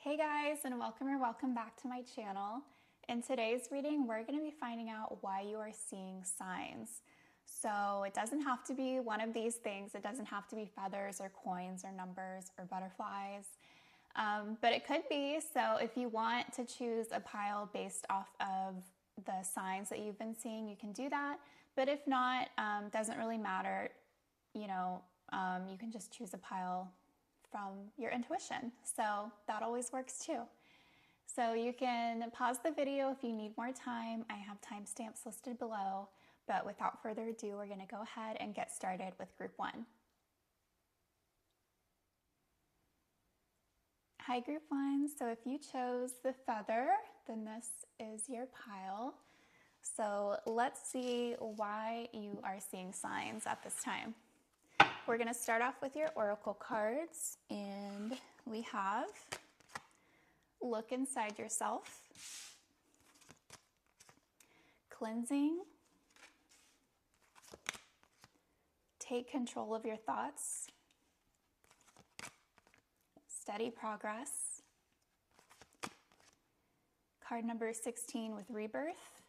Hey guys, and welcome back to my channel. In today's reading, we're going to be finding out why you are seeing signs. So it doesn't have to be one of these things. It doesn't have to be feathers or coins or numbers or butterflies, but it could be. So if you want to choose a pile based off of the signs that you've been seeing, you can do that. But if not, doesn't really matter. You can just choose a pile from your intuition. So that always works too. So you can pause the video if you need more time. I have timestamps listed below, but without further ado, we're going to go ahead and get started with group one. Hi group one. So if you chose the feather, then this is your pile. So let's see why you are seeing signs at this time. We're going to start off with your oracle cards, and we have look inside yourself, cleansing, take control of your thoughts, steady progress, card number 16 with rebirth,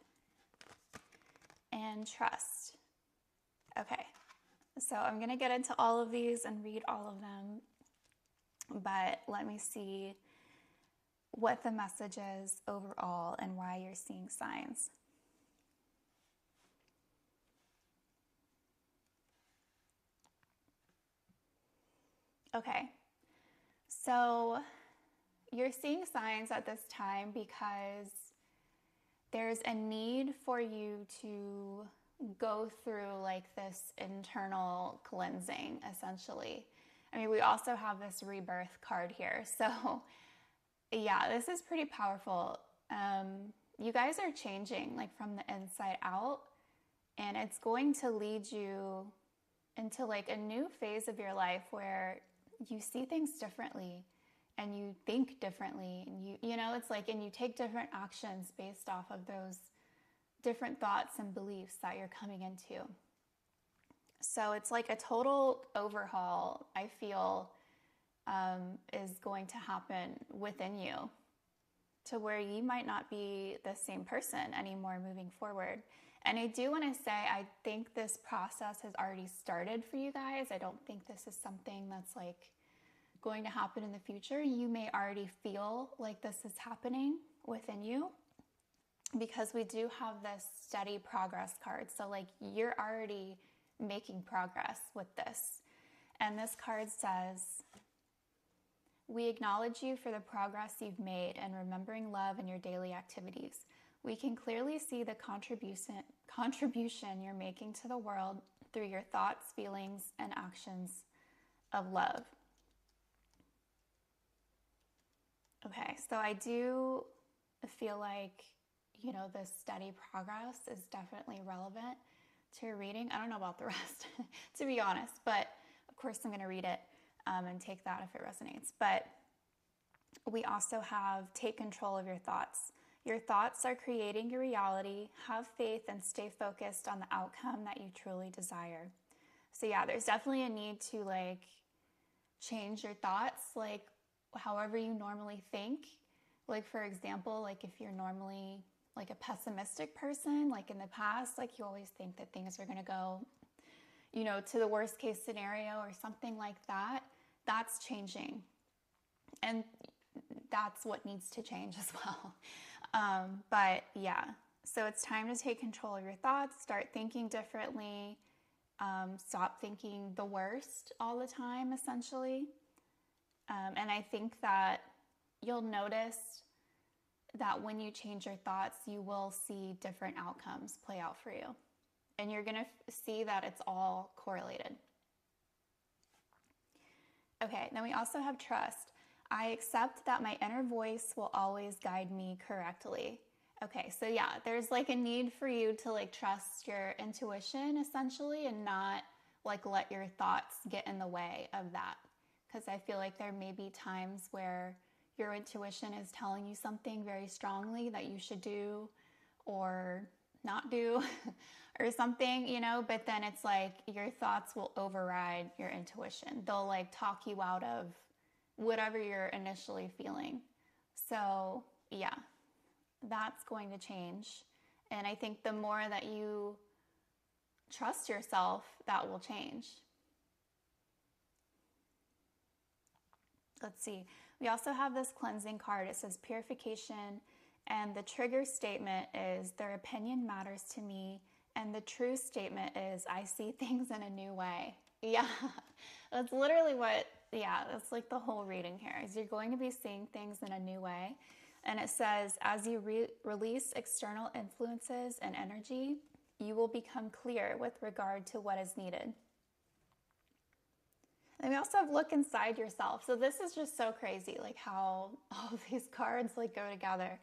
and trust. Okay. So I'm going to get into all of these and read all of them, but let me see what the message is overall and why you're seeing signs. Okay, so you're seeing signs at this time because there's a need for you to go through like this internal cleansing, essentially. I mean, we also have this rebirth card here. So yeah, this is pretty powerful. You guys are changing like from the inside out, and it's going to lead you into like a new phase of your life where you see things differently and you think differently, and it's like, and you take different actions based off of those different thoughts and beliefs that you're coming into. So it's like a total overhaul, I feel, is going to happen within you to where you might not be the same person anymore moving forward. And I do want to say, I think this process has already started for you guys. I don't think this is something that's like going to happen in the future. You may already feel like this is happening within you, because we do have this steady progress card. So like you're already making progress with this. And this card says, we acknowledge you for the progress you've made and remembering love in your daily activities. We can clearly see the contribution you're making to the world through your thoughts, feelings, and actions of love. Okay, so I do feel like this steady progress is definitely relevant to your reading. I don't know about the rest, to be honest, but of course I'm going to read it and take that if it resonates. But we also have take control of your thoughts. Your thoughts are creating your reality. Have faith and stay focused on the outcome that you truly desire. So yeah, there's definitely a need to like change your thoughts, like however you normally think. Like for example, like if you're normally like a pessimistic person, like in the past, like you always think that things are going to go, to the worst case scenario or something like that, that's changing. And that's what needs to change as well. But yeah, so it's time to take control of your thoughts, start thinking differently, stop thinking the worst all the time, essentially. And I think that you'll notice that when you change your thoughts, you will see different outcomes play out for you. And you're going to see that it's all correlated. Okay, then we also have trust. I accept that my inner voice will always guide me correctly. Okay, so yeah, there's like a need for you to like trust your intuition essentially, and not like let your thoughts get in the way of that. Because I feel like there may be times where your intuition is telling you something very strongly that you should do or not do or something, but then it's like your thoughts will override your intuition. They'll like talk you out of whatever you're initially feeling. So, yeah, that's going to change. And I think the more that you trust yourself, that will change. Let's see. We also have this cleansing card. It says purification, and the trigger statement is their opinion matters to me, and the true statement is I see things in a new way. Yeah, that's literally that's like the whole reading here is you're going to be seeing things in a new way. And it says, as you release external influences and energy, you will become clear with regard to what is needed. And we also have look inside yourself. So this is just so crazy, like how all of these cards like go together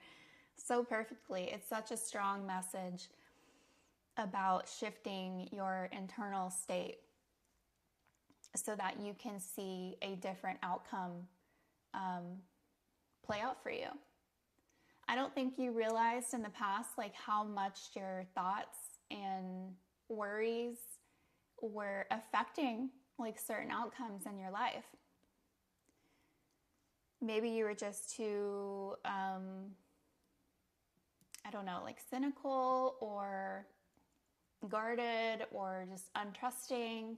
so perfectly. It's such a strong message about shifting your internal state so that you can see a different outcome play out for you. I don't think you realized in the past like how much your thoughts and worries were affecting like certain outcomes in your life. Maybe you were just too, I don't know, like cynical or guarded or just untrusting,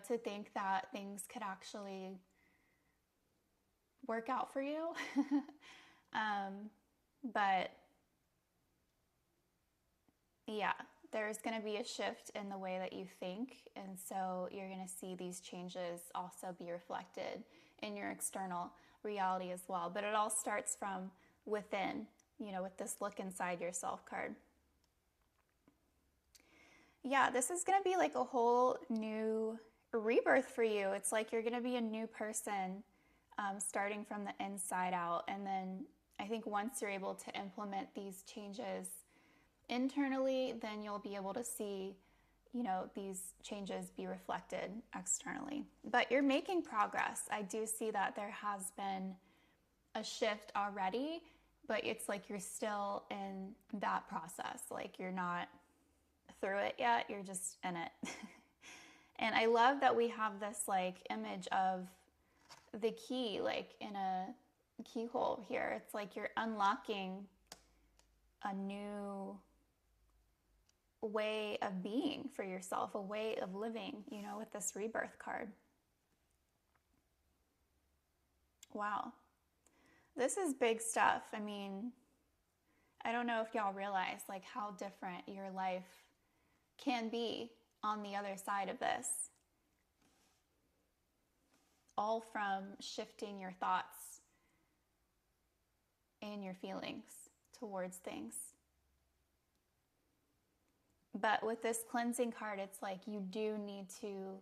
to think that things could actually work out for you. But yeah, there's going to be a shift in the way that you think. And so you're going to see these changes also be reflected in your external reality as well. But it all starts from within, with this look inside yourself card. Yeah, this is going to be like a whole new rebirth for you. It's like you're going to be a new person starting from the inside out. And then I think once you're able to implement these changes internally, then you'll be able to see, these changes be reflected externally. But you're making progress. I do see that there has been a shift already, but it's like you're still in that process. Like you're not through it yet, you're just in it. And I love that we have this like image of the key like in a keyhole here. It's like you're unlocking a new way of being for yourself, a way of living, with this rebirth card. Wow. This is big stuff. I mean, I don't know if y'all realize like how different your life can be on the other side of this. All from shifting your thoughts and your feelings towards things. But with this cleansing card, it's like you do need to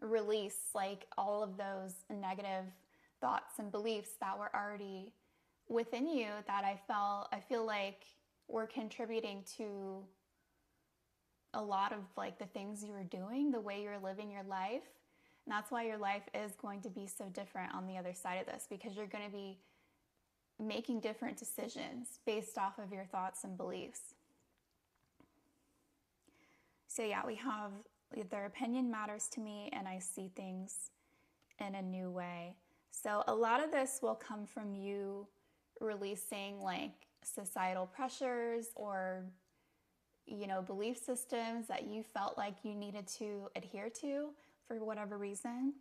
release like all of those negative thoughts and beliefs that were already within you that I feel like were contributing to a lot of like the things you were doing, the way you're living your life. And that's why your life is going to be so different on the other side of this, because you're going to be making different decisions based off of your thoughts and beliefs. So yeah, we have their opinion matters to me and I see things in a new way. So a lot of this will come from you releasing like societal pressures or, belief systems that you felt like you needed to adhere to for whatever reason.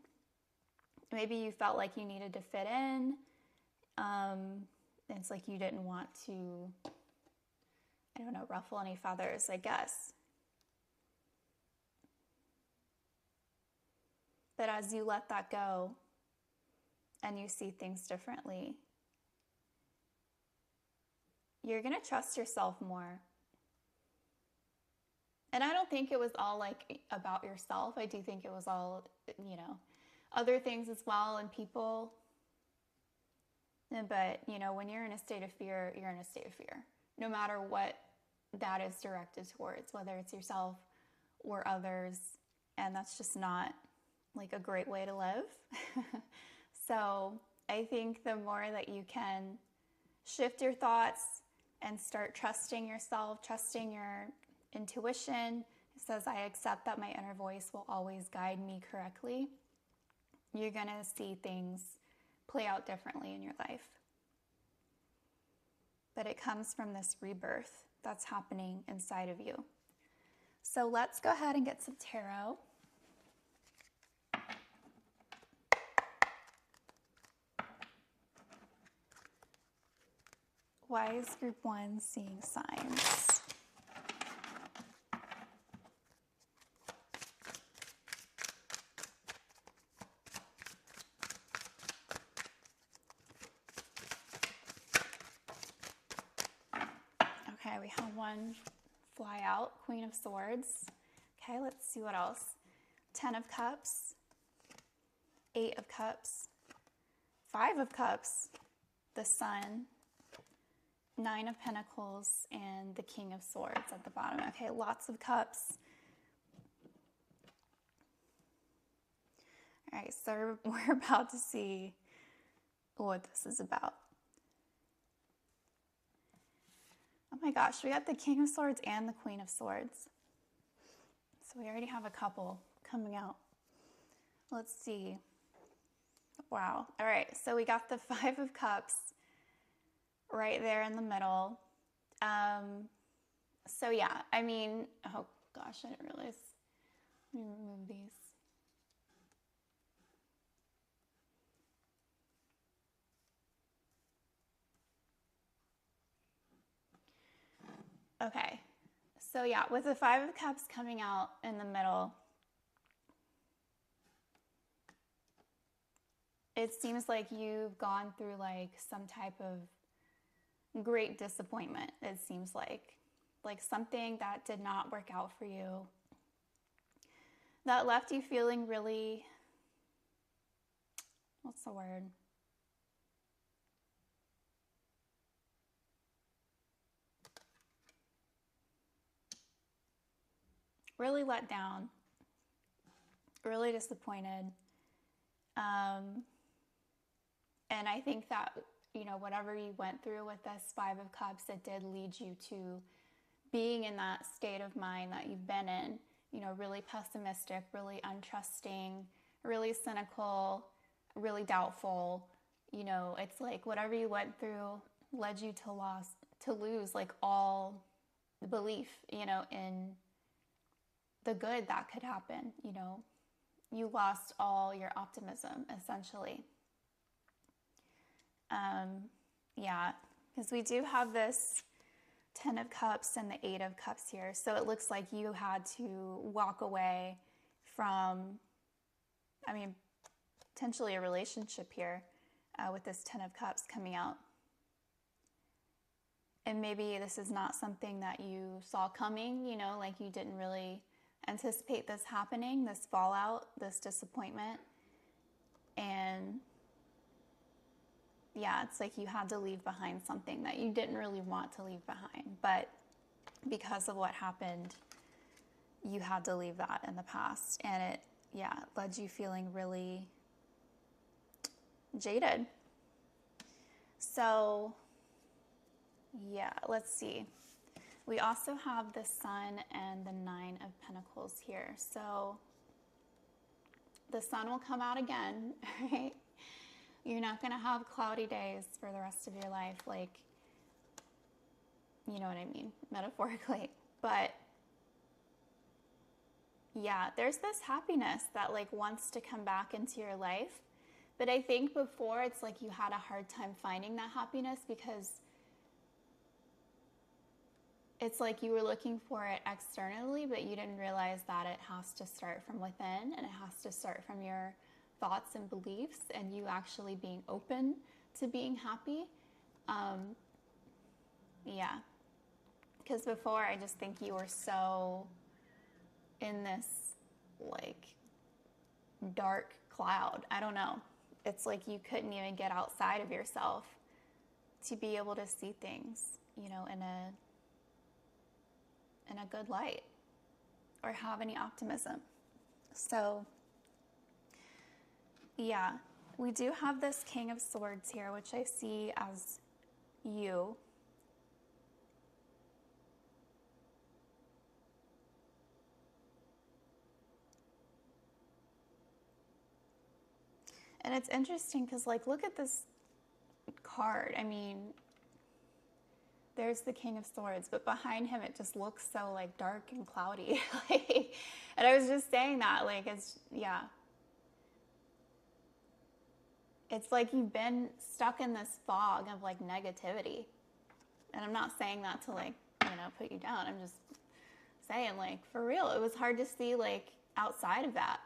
Maybe you felt like you needed to fit in. It's like you didn't want to, ruffle any feathers, I guess. But as you let that go and you see things differently, you're going to trust yourself more. And I don't think it was all like about yourself. I do think it was all, other things as well and people. But, when you're in a state of fear, you're in a state of fear. No matter what that is directed towards, whether it's yourself or others. And that's just not like a great way to live. So I think the more that you can shift your thoughts and start trusting yourself, trusting your intuition, it says, I accept that my inner voice will always guide me correctly. You're going to see things play out differently in your life. but it comes from this rebirth that's happening inside of you. So let's go ahead and get some tarot. Why is group 1 seeing signs? Okay, we have one fly out, Queen of Swords. Okay, let's see what else. 10 of Cups, 8 of Cups, 5 of Cups, the Sun, 9 of Pentacles, and the King of Swords at the bottom. Okay, lots of cups. All right, so we're about to see what this is about. Oh my gosh, we got the King of Swords and the Queen of Swords. So we already have a couple coming out. Let's see. Wow. All right, so we got the 5 of Cups right there in the middle. So yeah, I mean, oh gosh, I didn't realize. Let me remove these. Okay, so yeah, with the 5 of Cups coming out in the middle, it seems like you've gone through like some type of great disappointment, it seems like something that did not work out for you, that left you feeling really, what's the word? Really let down, really disappointed. And I think that, you know, whatever you went through with this 5 of Cups, it did lead you to being in that state of mind that you've been in, you know, really pessimistic, really untrusting, really cynical, really doubtful. You know, it's like whatever you went through led you to lose like all the belief, you know, in the good that could happen. You know, you lost all your optimism essentially. Yeah, because we do have this 10 of Cups and the 8 of Cups here. So it looks like you had to walk away from, I mean, potentially a relationship here with this 10 of Cups coming out. And maybe this is not something that you saw coming, you know, like you didn't really anticipate this happening, this fallout, this disappointment. And yeah, it's like you had to leave behind something that you didn't really want to leave behind. But because of what happened, you had to leave that in the past. And it, yeah, led you feeling really jaded. So, yeah, let's see. We also have the Sun and the 9 of Pentacles here. So the sun will come out again, right? You're not going to have cloudy days for the rest of your life, like, you know what I mean, metaphorically. But yeah, there's this happiness that like wants to come back into your life. But I think before it's like you had a hard time finding that happiness because it's like you were looking for it externally, but you didn't realize that it has to start from within and it has to start from your thoughts and beliefs and you actually being open to being happy. Yeah, because before I just think you were so in this like dark cloud. I don't know. It's like you couldn't even get outside of yourself to be able to see things, you know, in a good light or have any optimism. So yeah, we do have this King of Swords here, which I see as you. And it's interesting because, like, look at this card. I mean, there's the King of Swords, but behind him it just looks so like dark and cloudy. Like, and I was just saying that, like, it's, yeah. It's like you've been stuck in this fog of like negativity. And I'm not saying that to like, put you down. I'm just saying, like, for real, it was hard to see like outside of that.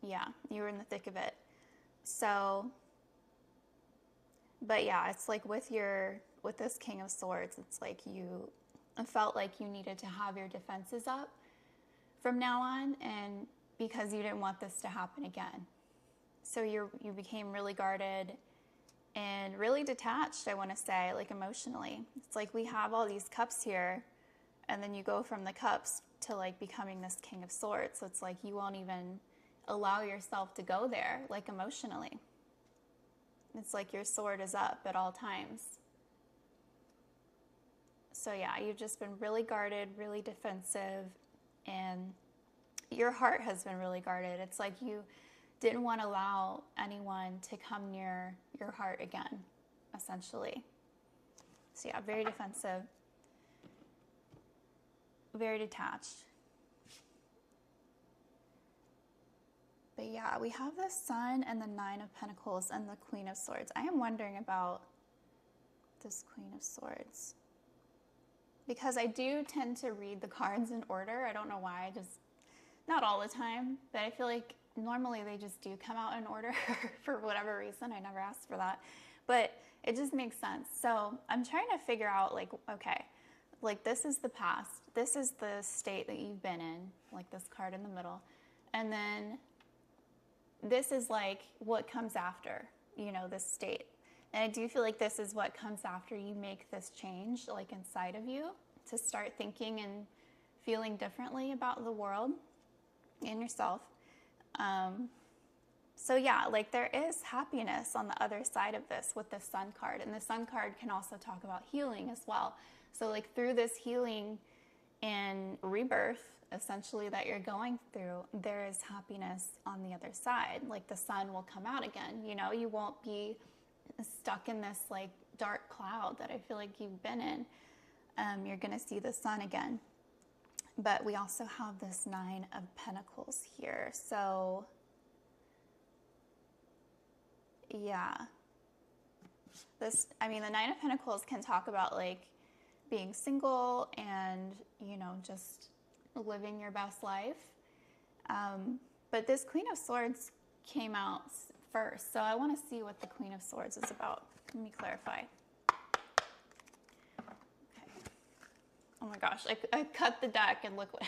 Yeah, you were in the thick of it. So, but yeah, it's like with this King of Swords, it's like you felt like you needed to have your defenses up from now on, and because you didn't want this to happen again. So you became really guarded and really detached, I want to say, like emotionally. It's like we have all these cups here, and then you go from the cups to like becoming this King of Swords. So it's like you won't even allow yourself to go there, like emotionally. It's like your sword is up at all times. So yeah, you've just been really guarded, really defensive, and your heart has been really guarded. It's like you didn't want to allow anyone to come near your heart again, essentially. So yeah, very defensive, very detached. But yeah, we have the Sun and the Nine of Pentacles and the Queen of Swords. I am wondering about this Queen of Swords, because I do tend to read the cards in order. I don't know why, not all the time, but I feel like normally they just do come out in order for whatever reason. I never asked for that, but it just makes sense. So I'm trying to figure out, like, okay, like this is the past. This is the state that you've been in, like this card in the middle. And then this is like what comes after, this state. And I do feel like this is what comes after you make this change, like inside of you, to start thinking and feeling differently about the world and yourself. So yeah, like there is happiness on the other side of this with the Sun card. And the Sun card can also talk about healing as well. So like through this healing and rebirth, essentially, that you're going through, there is happiness on the other side. Like the sun will come out again. You won't be stuck in this like dark cloud that I feel like you've been in. You're going to see the sun again. But we also have this Nine of Pentacles here. So yeah, the Nine of Pentacles can talk about like being single and, just living your best life. But this Queen of Swords came out first. So I want to see what the Queen of Swords is about. Let me clarify. Okay. Oh my gosh, I cut the deck and look what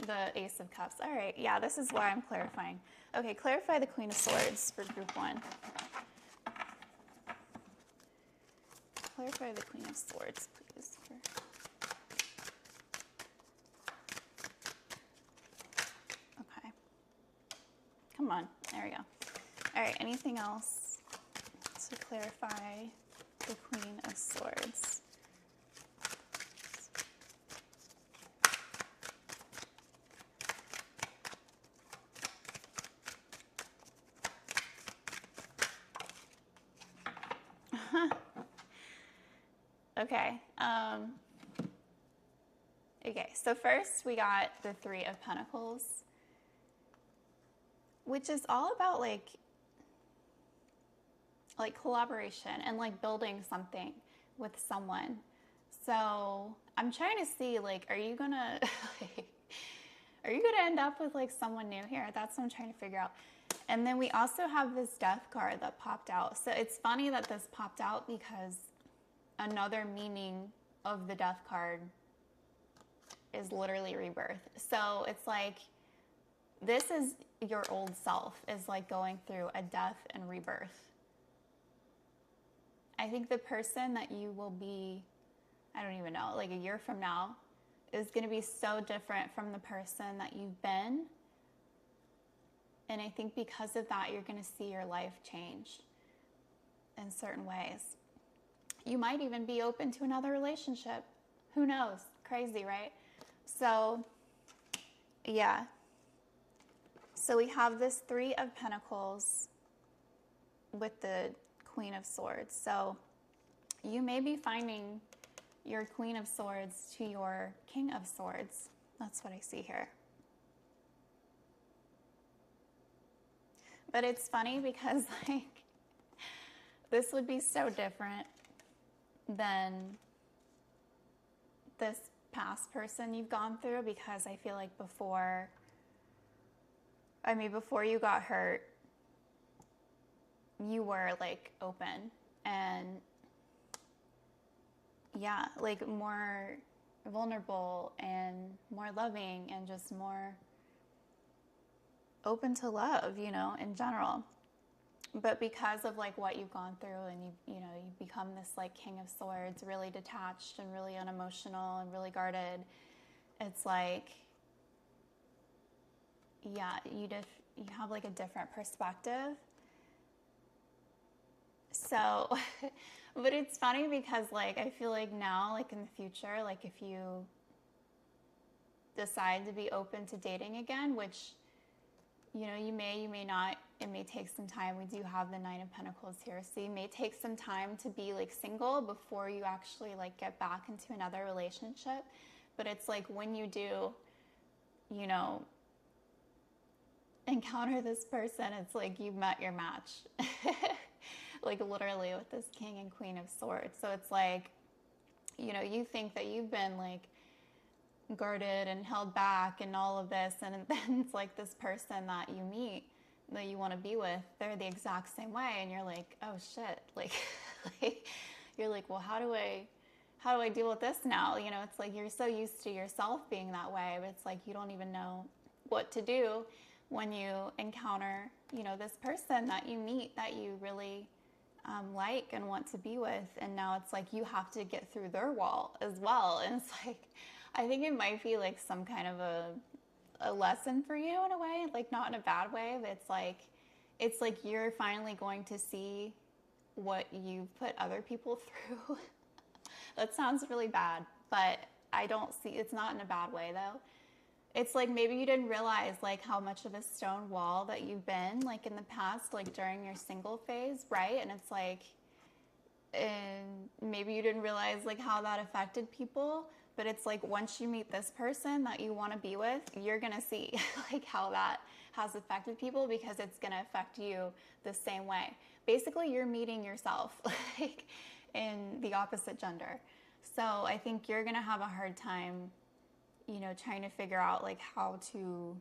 the Ace of Cups. All right, yeah, this is why I'm clarifying. Okay, clarify the Queen of Swords for group one. Clarify the Queen of Swords, please. Okay. Come on. There we go. All right, anything else to clarify the Queen of Swords? Okay. Okay, so first we got the Three of Pentacles, which is all about like collaboration and like building something with someone. So I'm trying to see, like, are you gonna end up with like someone new here? That's what I'm trying to figure out. And then we also have this Death card that popped out. So it's funny that this popped out because another meaning of the Death card is literally rebirth. So it's like, this is your old self is like going through a death and rebirth. I think the person that you will be, I don't even know, like a year from now, is going to be so different from the person that you've been. And I think because of that, you're going to see your life change in certain ways. You might even be open to another relationship. Who knows? Crazy, right? So, yeah. So we have this Three of Pentacles with the Queen of Swords. So you may be finding your Queen of Swords to your King of Swords. That's what I see here. But it's funny because like this would be so different than this past person you've gone through, because I feel like before you got hurt, you were like open and yeah, like more vulnerable and more loving and just more open to love, you know, in general. But because of like what you've gone through and you become this like King of Swords, really detached and really unemotional and really guarded, it's like, yeah, you have like a different perspective. So, but it's funny because like I feel like now, like in the future, like if you decide to be open to dating again, which, you know, you may not, it may take some time. We do have the Nine of Pentacles here, so you may take some time to be like single before you actually like get back into another relationship. But it's like when you do, you know, encounter this person, it's like you've met your match. Like literally with this King and Queen of Swords. So it's like, you know, you think that you've been like guarded and held back and all of this, and then it's like this person that you meet that you want to be with, they're the exact same way, and you're like, oh shit, like, you're like, well, how do I deal with this now? You know, it's like you're so used to yourself being that way, but it's like you don't even know what to do when you encounter, you know, this person that you meet that you really like and want to be with, and now it's like you have to get through their wall as well. And it's like, I think it might be like some kind of a lesson for you in a way, like not in a bad way, but it's like you're finally going to see what you've put other people through. That sounds really bad, but I don't see, it's not in a bad way though. It's like maybe you didn't realize like how much of a stone wall that you've been like in the past, like during your single phase, right? And it's like, and maybe you didn't realize like how that affected people, but it's like once you meet this person that you want to be with, you're gonna see like how that has affected people, because it's gonna affect you the same way. Basically, you're meeting yourself like in the opposite gender. So I think you're gonna have a hard time, you know, trying to figure out like how to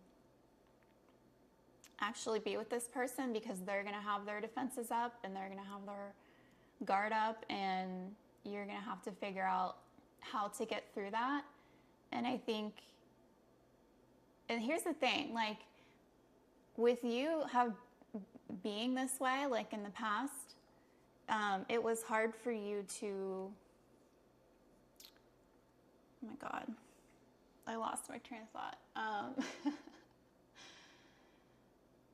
actually be with this person, because they're going to have their defenses up and they're going to have their guard up, and you're going to have to figure out how to get through that. And I think, and here's the thing, like with you being this way, like in the past, it was hard for you to, oh my God, I lost my train of thought.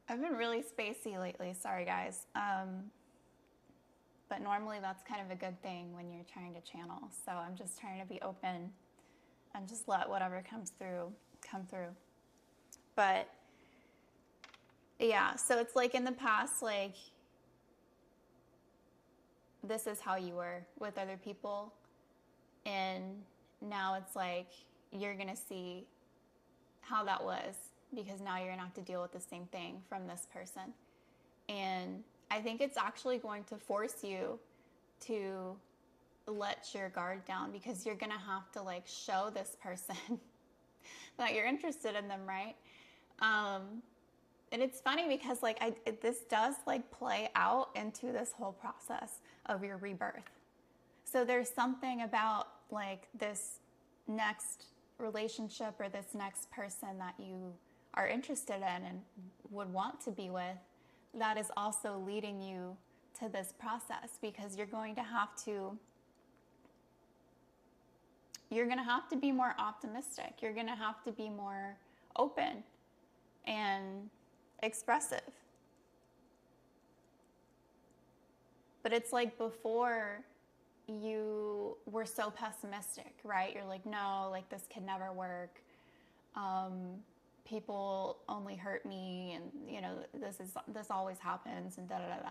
I've been really spacey lately. Sorry, guys. But normally that's kind of a good thing when you're trying to channel. So I'm just trying to be open and just let whatever comes through come through. But yeah, so it's like in the past, like this is how you were with other people. And now it's like you're going to see how that was, because now you're going to have to deal with the same thing from this person. And I think it's actually going to force you to let your guard down, because you're going to have to like show this person that you're interested in them, right? And it's funny because like this does like play out into this whole process of your rebirth. So there's something about like this next relationship or this next person that you are interested in and would want to be with, that is also leading you to this process, because you're going to have to be more optimistic. You're going to have to be more open and expressive. But it's like before, you were so pessimistic, right? You're like, no, like this could never work. People only hurt me, and you know, this always happens, and da da da da.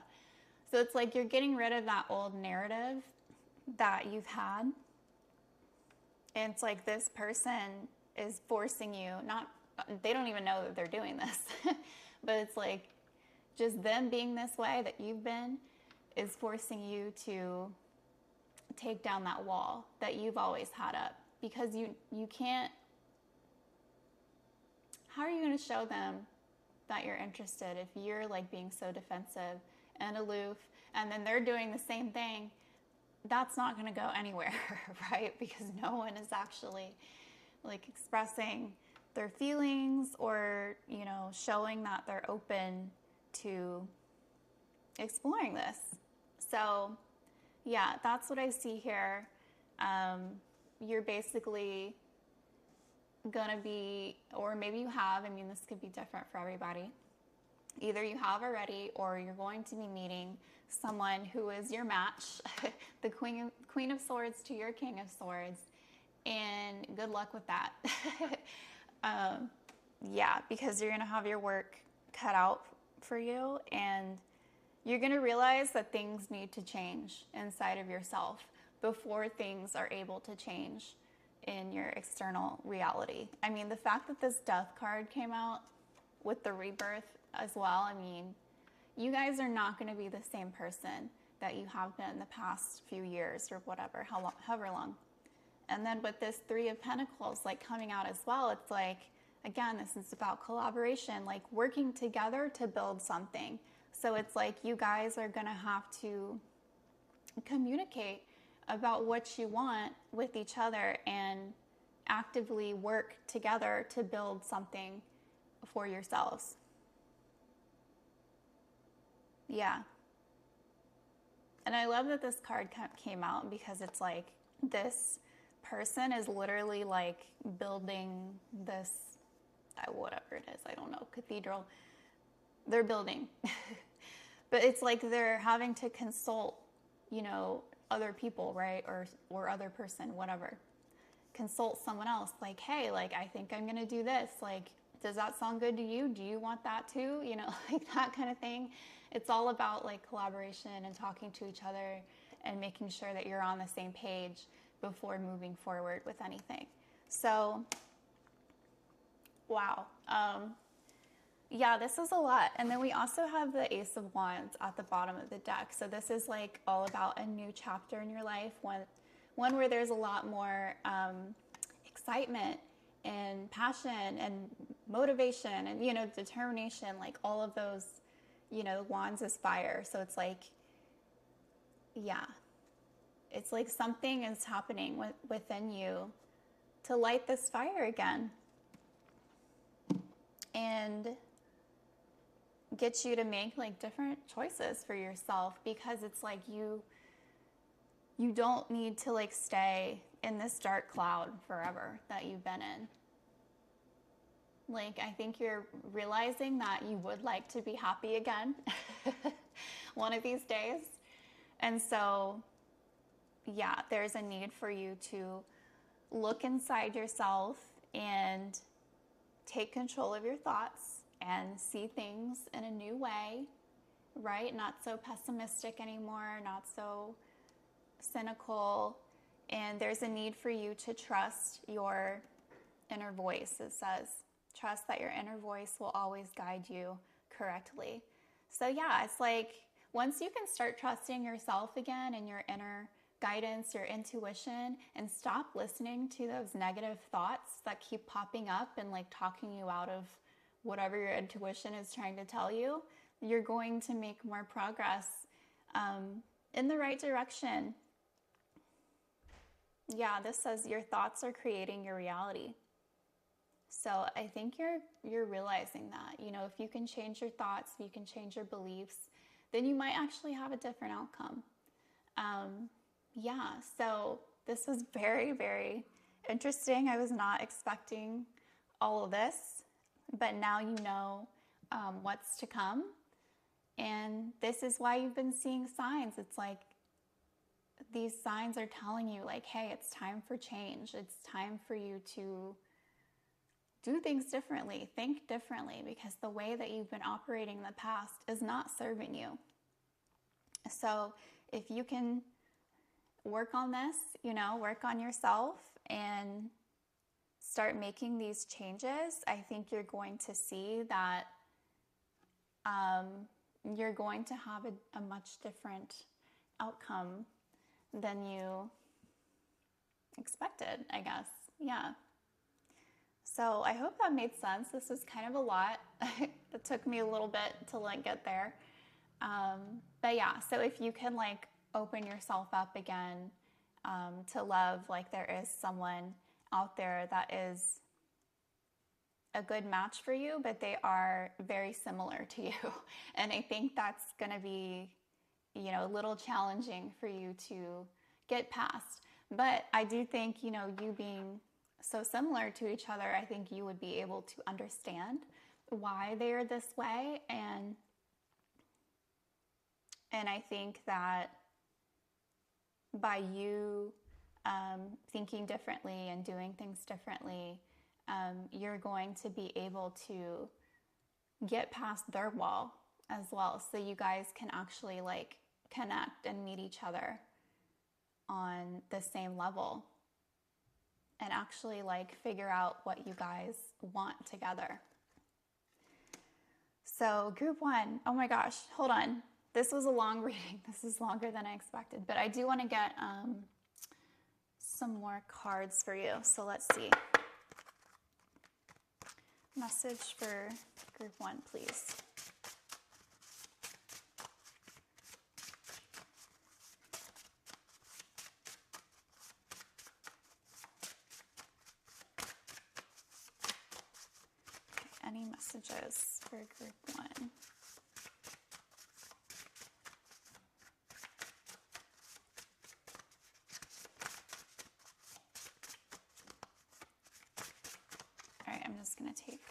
So it's like you're getting rid of that old narrative that you've had. And it's like this person is forcing you, they don't even know that they're doing this, but it's like just them being this way that you've been is forcing you to take down that wall that you've always had up, because you can't, how are you going to show them that you're interested if you're like being so defensive and aloof, and then they're doing the same thing? That's not going to go anywhere, right? Because no one is actually like expressing their feelings or, you know, showing that they're open to exploring this. So yeah, that's what I see here. You're basically gonna be, or maybe you have, I mean, this could be different for everybody. Either you have already, or you're going to be meeting someone who is your match, the Queen of Swords to your King of Swords, and good luck with that. Yeah, because you're going to have your work cut out for you, and you're going to realize that things need to change inside of yourself before things are able to change in your external reality. I mean, the fact that this Death card came out with the rebirth as well, I mean, you guys are not going to be the same person that you have been the past few years or whatever, however long. And then with this Three of Pentacles like coming out as well, it's like, again, this is about collaboration, like working together to build something. So it's like you guys are going to have to communicate about what you want with each other and actively work together to build something for yourselves. Yeah. And I love that this card came out, because it's like this person is literally like building this, whatever it is, I don't know, cathedral. They're building. But it's like they're having to consult, you know, other people, right? Or other person, whatever. Consult someone else, like, hey, like, I think I'm going to do this. Like, does that sound good to you? Do you want that too? You know, like that kind of thing. It's all about like collaboration and talking to each other and making sure that you're on the same page before moving forward with anything. So, wow. Yeah, this is a lot. And then we also have the Ace of Wands at the bottom of the deck. So this is like all about a new chapter in your life, one where there's a lot more excitement and passion and motivation and, you know, determination, like all of those, you know, wands is fire. So it's like, yeah, it's like something is happening within you to light this fire again and get you to make like different choices for yourself, because it's like you don't need to like stay in this dark cloud forever that you've been in. Like, I think you're realizing that you would like to be happy again one of these days. And so, yeah, there's a need for you to look inside yourself and take control of your thoughts and see things in a new way, right? Not so pessimistic anymore, not so cynical. And there's a need for you to trust your inner voice. It says, trust that your inner voice will always guide you correctly. So yeah, it's like once you can start trusting yourself again and your inner guidance, your intuition, and stop listening to those negative thoughts that keep popping up and like talking you out of whatever your intuition is trying to tell you, you're going to make more progress in the right direction. Yeah, this says your thoughts are creating your reality. So I think you're realizing that, you know, if you can change your thoughts, if you can change your beliefs, then you might actually have a different outcome. Yeah, so this was very, very interesting. I was not expecting all of this, but now you know what's to come. And this is why you've been seeing signs. It's like these signs are telling you like, hey, it's time for change. It's time for you to do things differently, think differently, because the way that you've been operating in the past is not serving you. So if you can work on this, work on yourself and start making these changes, I think you're going to see that you're going to have a much different outcome than you expected, I guess. Yeah. So I hope that made sense. This was kind of a lot. It took me a little bit to get there. But yeah, so if you can open yourself up again to love, there is someone out there that is a good match for you, but they are very similar to you. And I think that's going to be, a little challenging for you to get past. But I do think, you being so similar to each other, I think you would be able to understand why they are this way. And I think that by you thinking differently and doing things differently, you're going to be able to get past their wall as well. So you guys can actually connect and meet each other on the same level and actually figure out what you guys want together. So group 1, oh my gosh, hold on. This was a long reading. This is longer than I expected, but I do want to get some more cards for you. So let's see. Message for group 1, please. Okay, any messages for group 1? I'm just going to take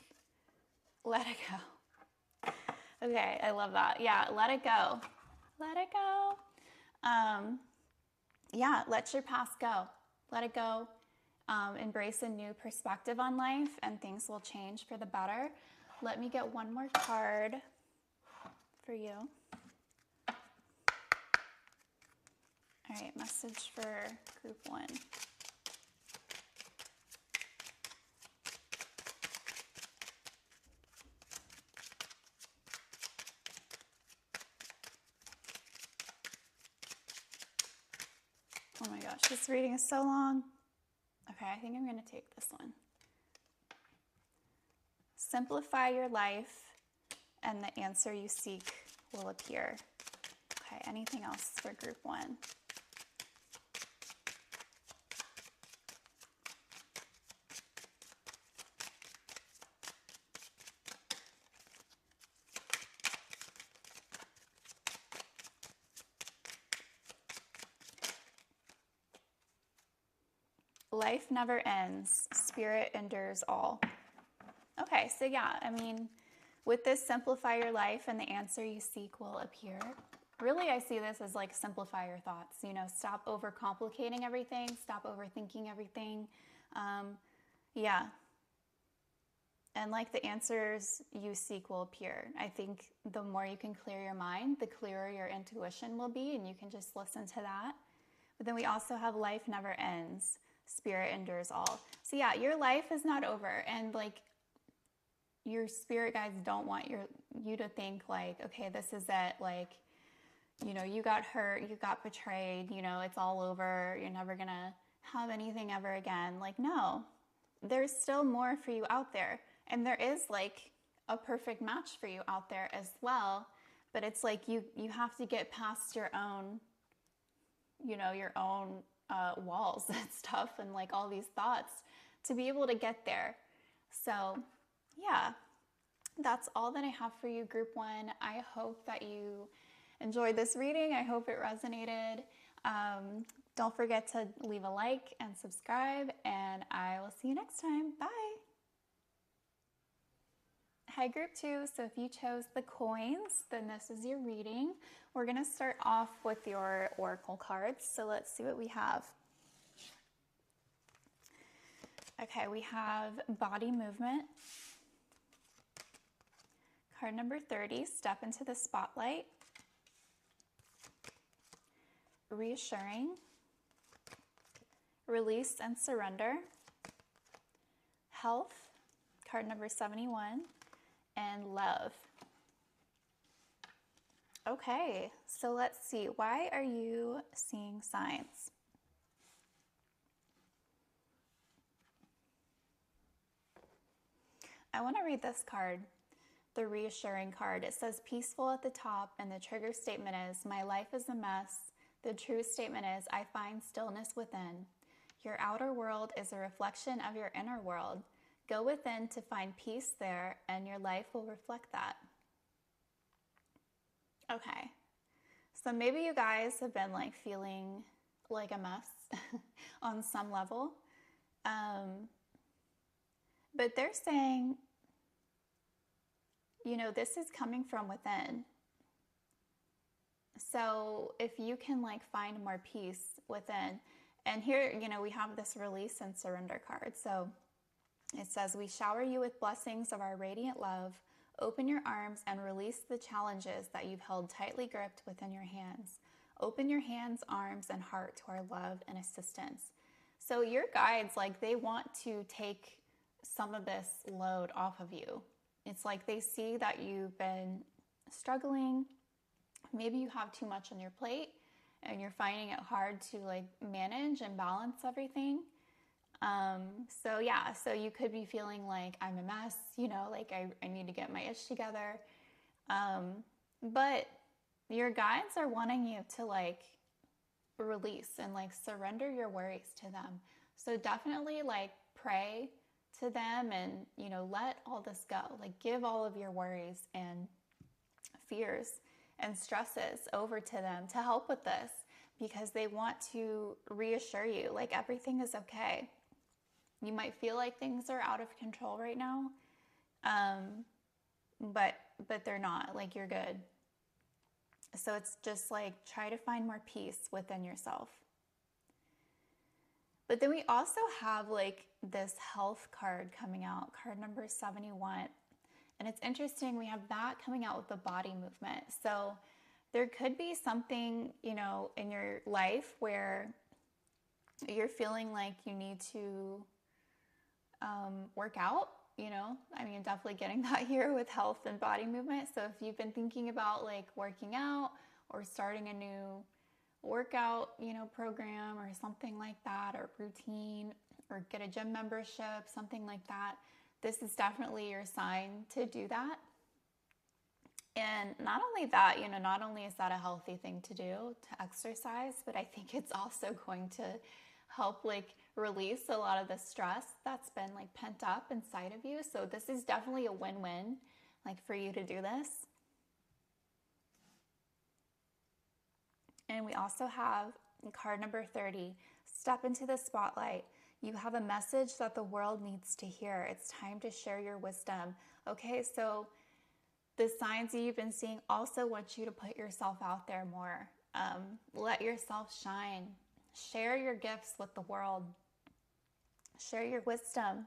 let it go. Okay, I love that. Yeah, let it go. Let it go. Yeah, let your past go. Let it go. Embrace a new perspective on life and things will change for the better. Let me get one more card for you. All right, message for group 1. Oh my gosh, this reading is so long. Okay, I think I'm going to take this one. Simplify your life and the answer you seek will appear. Okay, anything else for group 1? Life never ends. Spirit endures all. Okay, so yeah, I mean, with this simplify your life and the answer you seek will appear. Really, I see this as simplify your thoughts. Stop overcomplicating everything. Stop overthinking everything. Yeah. And the answers you seek will appear. I think the more you can clear your mind, the clearer your intuition will be, and you can just listen to that. But then we also have life never ends. Spirit endures all. So yeah, your life is not over, and your spirit guides don't want you to think okay, this is it. You got hurt, you got betrayed, it's all over. You're never gonna have anything ever again. No, there's still more for you out there, and there is a perfect match for you out there as well. But it's you have to get past your own, your own walls and stuff and all these thoughts to be able to get there. So yeah, that's all that I have for you, group 1. I hope that you enjoyed this reading. I hope it resonated. Don't forget to leave a like and subscribe, and I will see you next time. Bye. Hi, group 2. So if you chose the coins, then this is your reading. We're going to start off with your oracle cards. So let's see what we have. Okay, we have body movement. Card number 30, step into the spotlight. Reassuring. release and surrender, health, card number 71, and love. Okay, so let's see. Why are you seeing signs? I want to read this card, the reassuring card. It says peaceful at the top, and the trigger statement is, my life is a mess. The true statement is, I find stillness within. Your outer world is a reflection of your inner world. Go within to find peace there, and your life will reflect that. Okay, so maybe you guys have been like feeling like a mess on some level. But they're saying, you know, this is coming from within. So if you can like find more peace within, and here, you know, we have this release and surrender card. So it says, we shower you with blessings of our radiant love. Open your arms and release the challenges that you've held tightly gripped within your hands. Open your hands, arms, and heart to our love and assistance. So your guides, like, they want to take some of this load off of you. It's like they see that you've been struggling. Maybe you have too much on your plate and you're finding it hard to like manage and balance everything. So you could be feeling like I'm a mess, you know, like I need to get my ish together. But your guides are wanting you to like release and like surrender your worries to them. So definitely like pray to them and, you know, let all this go. Like give all of your worries and fears and stresses over to them to help with this, because they want to reassure you like everything is okay. You might feel like things are out of control right now, but they're not. Like you're good. So it's just like try to find more peace within yourself. But then we also have like this health card coming out, card number 71. And it's interesting, we have that coming out with the body movement. So there could be something, you know, in your life where you're feeling like you need to work out, you know. I mean, definitely getting that here with health and body movement. So if you've been thinking about like working out or starting a new workout, you know, program or something like that, or routine, or get a gym membership, something like that, this is definitely your sign to do that. And not only that, you know, not only is that a healthy thing to do, to exercise, but I think it's also going to help like release a lot of the stress that's been like pent up inside of you. So this is definitely a win-win, like for you to do this. And we also have card number 30, step into the spotlight. You have a message that the world needs to hear. It's time to share your wisdom. Okay, so the signs that you've been seeing also want you to put yourself out there more. Let yourself shine. Share your gifts with the world. Share your wisdom.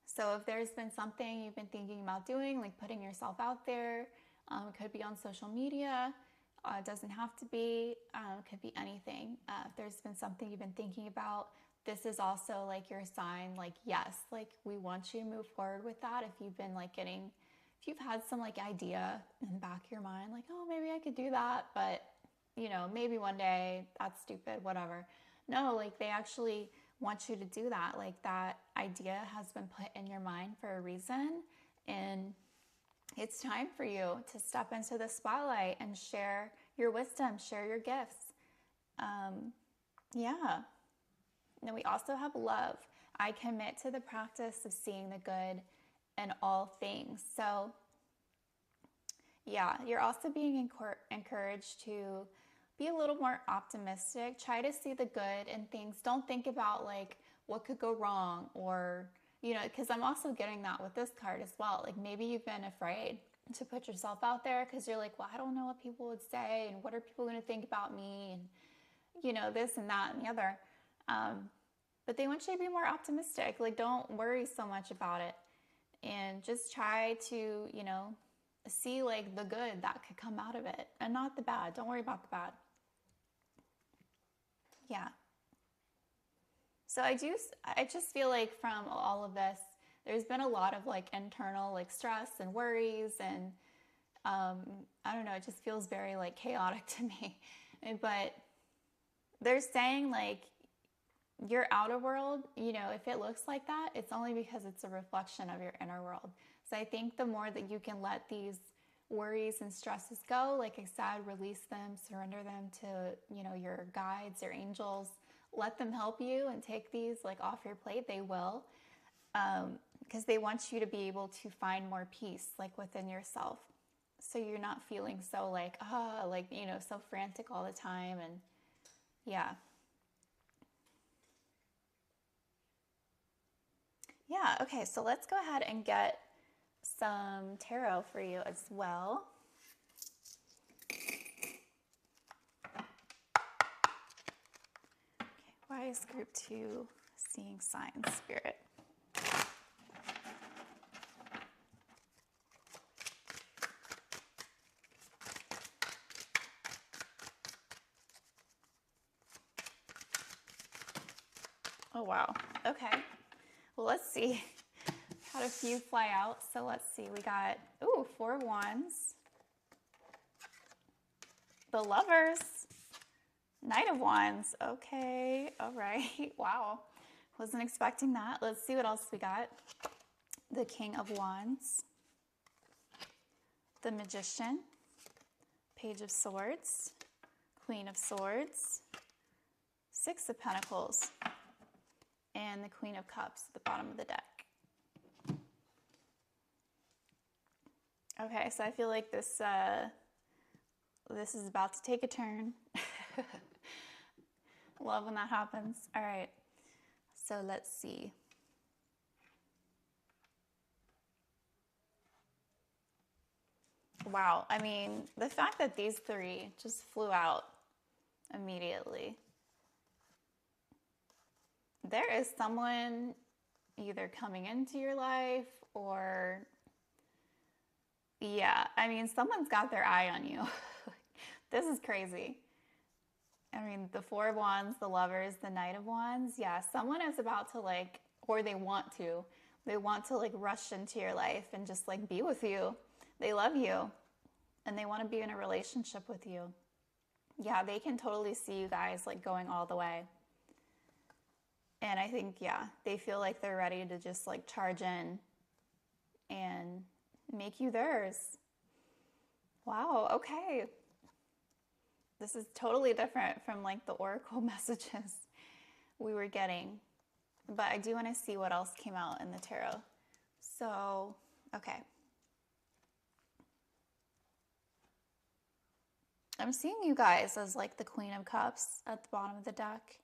So if there's been something you've been thinking about doing, like putting yourself out there, it could be on social media. It doesn't have to be. It could be anything. If there's been something you've been thinking about, this is also like your sign, like, yes, like we want you to move forward with that. If you've been like if you've had some like idea in the back of your mind, like, oh, maybe I could do that, but you know, maybe one day, that's stupid, whatever. No, like they actually want you to do that. Like that idea has been put in your mind for a reason, and it's time for you to step into the spotlight and share your wisdom, share your gifts. Yeah. And then we also have love. I commit to the practice of seeing the good in all things. So yeah, you're also being encouraged to be a little more optimistic. Try to see the good in things. Don't think about like what could go wrong, or, you know, because I'm also getting that with this card as well. Like maybe you've been afraid to put yourself out there because you're like, well, I don't know what people would say, and what are people going to think about me, and, you know, this and that and the other. But they want you to be more optimistic. Like don't worry so much about it, and just try to, you know, see like the good that could come out of it and not the bad. Don't worry about the bad. Yeah. So I just feel like from all of this, there's been a lot of like internal like stress and worries and I don't know, it just feels very like chaotic to me. But they're saying like your outer world, you know, if it looks like that, it's only because it's a reflection of your inner world. So I think the more that you can let these worries and stresses go, like I said, release them, surrender them to, you know, your guides, your angels, let them help you and take these like off your plate. They will, because they want you to be able to find more peace like within yourself. So you're not feeling so like, like, you know, so frantic all the time. And yeah. Yeah, okay, so let's go ahead and get some tarot for you as well. Okay, why is group 2 seeing signs, Spirit? Oh, wow. Okay. Well, let's see. Had a few fly out. So let's see. We got, 4 of Wands. The Lovers. Knight of Wands. Okay. All right. Wow. Wasn't expecting that. Let's see what else we got. The King of Wands. The Magician. Page of Swords. Queen of Swords. 6 of Pentacles. And the Queen of Cups at the bottom of the deck. Okay, so I feel like this is about to take a turn. Love when that happens. All right, so let's see. Wow, I mean, the fact that these 3 just flew out immediately. There is someone either coming into your life or, yeah, I mean, someone's got their eye on you. This is crazy. I mean, the 4 of Wands, the Lovers, the Knight of Wands. Yeah, someone is about to like, or they want to like rush into your life and just like be with you. They love you and they want to be in a relationship with you. Yeah, they can totally see you guys like going all the way. And I think, yeah, they feel like they're ready to just like charge in and make you theirs. Wow, okay. This is totally different from like the oracle messages we were getting. But I do want to see what else came out in the tarot. So, okay. I'm seeing you guys as like the Queen of Cups at the bottom of the deck.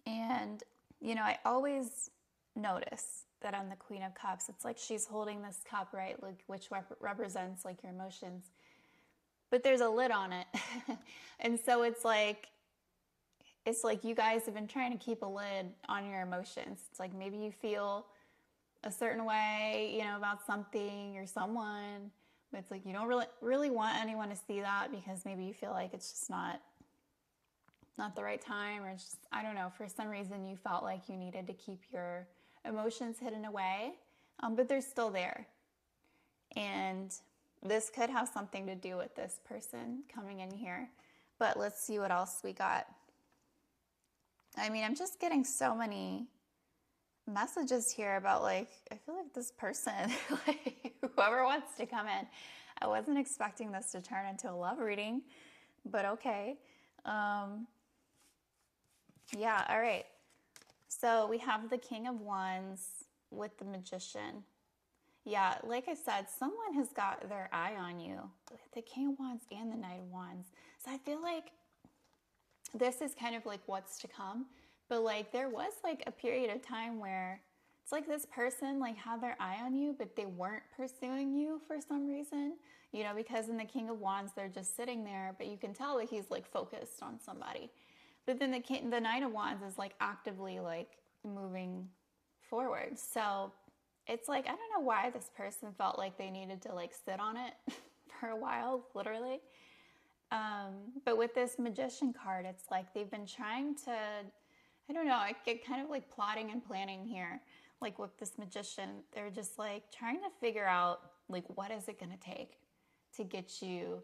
And, you know, I always notice that on the Queen of Cups, it's like she's holding this cup, right? Like, which represents like your emotions. But there's a lid on it. And so it's like you guys have been trying to keep a lid on your emotions. It's like maybe you feel a certain way, you know, about something or someone, but it's like you don't really want anyone to see that because maybe you feel like it's just not the right time, or it's just, I don't know, for some reason you felt like you needed to keep your emotions hidden away, but they're still there. And this could have something to do with this person coming in here. But let's see what else we got. I mean, I'm just getting so many messages here about like, I feel like this person, like whoever wants to come in. I wasn't expecting this to turn into a love reading, but okay. Yeah, all right. So we have the King of Wands with the Magician. Yeah, like I said, someone has got their eye on you. The King of Wands and the Knight of Wands. So I feel like this is kind of like what's to come. But like there was like a period of time where it's like this person like had their eye on you, but they weren't pursuing you for some reason. You know, because in the King of Wands, they're just sitting there, but you can tell that he's like focused on somebody. But then the Knight of Wands is like actively like moving forward. So it's like, I don't know why this person felt like they needed to like sit on it for a while, literally. But with this Magician card, it's like they've been trying to, I don't know, I get kind of like plotting and planning here. Like with this magician, they're just like trying to figure out like what is it going to take to get you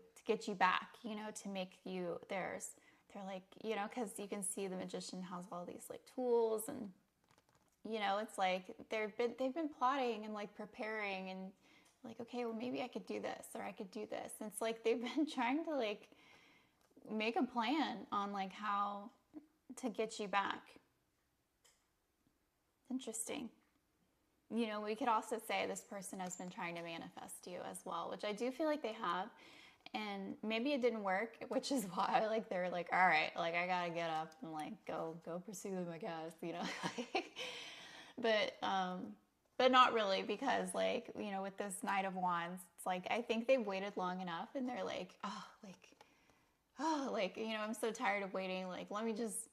back, you know, to make you theirs. They're like, you know, because you can see the magician has all these like tools, and you know, it's like they've been plotting and like preparing and like, okay, well maybe I could do this or I could do this. And it's like they've been trying to like make a plan on like how to get you back. Interesting. You know, we could also say this person has been trying to manifest you as well, which I do feel like they have. And maybe it didn't work, which is why like they're like, all right, like I gotta get up and like go pursue them, I guess, you know. But not really, because like, you know, with this Knight of Wands, it's like I think they've waited long enough and they're like, oh, like, you know, I'm so tired of waiting. Like, let me just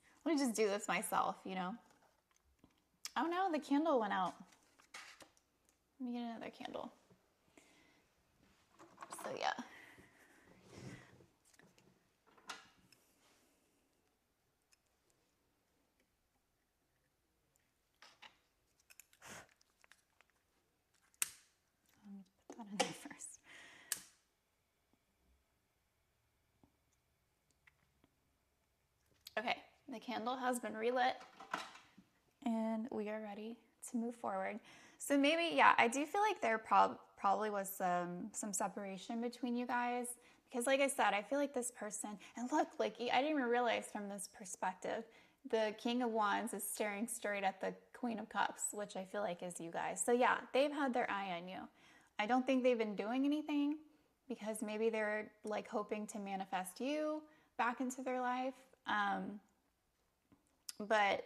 do this myself, you know. Oh no, the candle went out. Let me get another candle. So yeah. Let me put that in there first. Okay, the candle has been relit and we are ready to move forward. So maybe, yeah, I do feel like there probably was some separation between you guys, because like I said, I feel like this person, and look, like I didn't even realize from this perspective, the King of Wands is staring straight at the Queen of Cups, which I feel like is you guys. So yeah, they've had their eye on you. I don't think they've been doing anything, because maybe they're like hoping to manifest you back into their life. But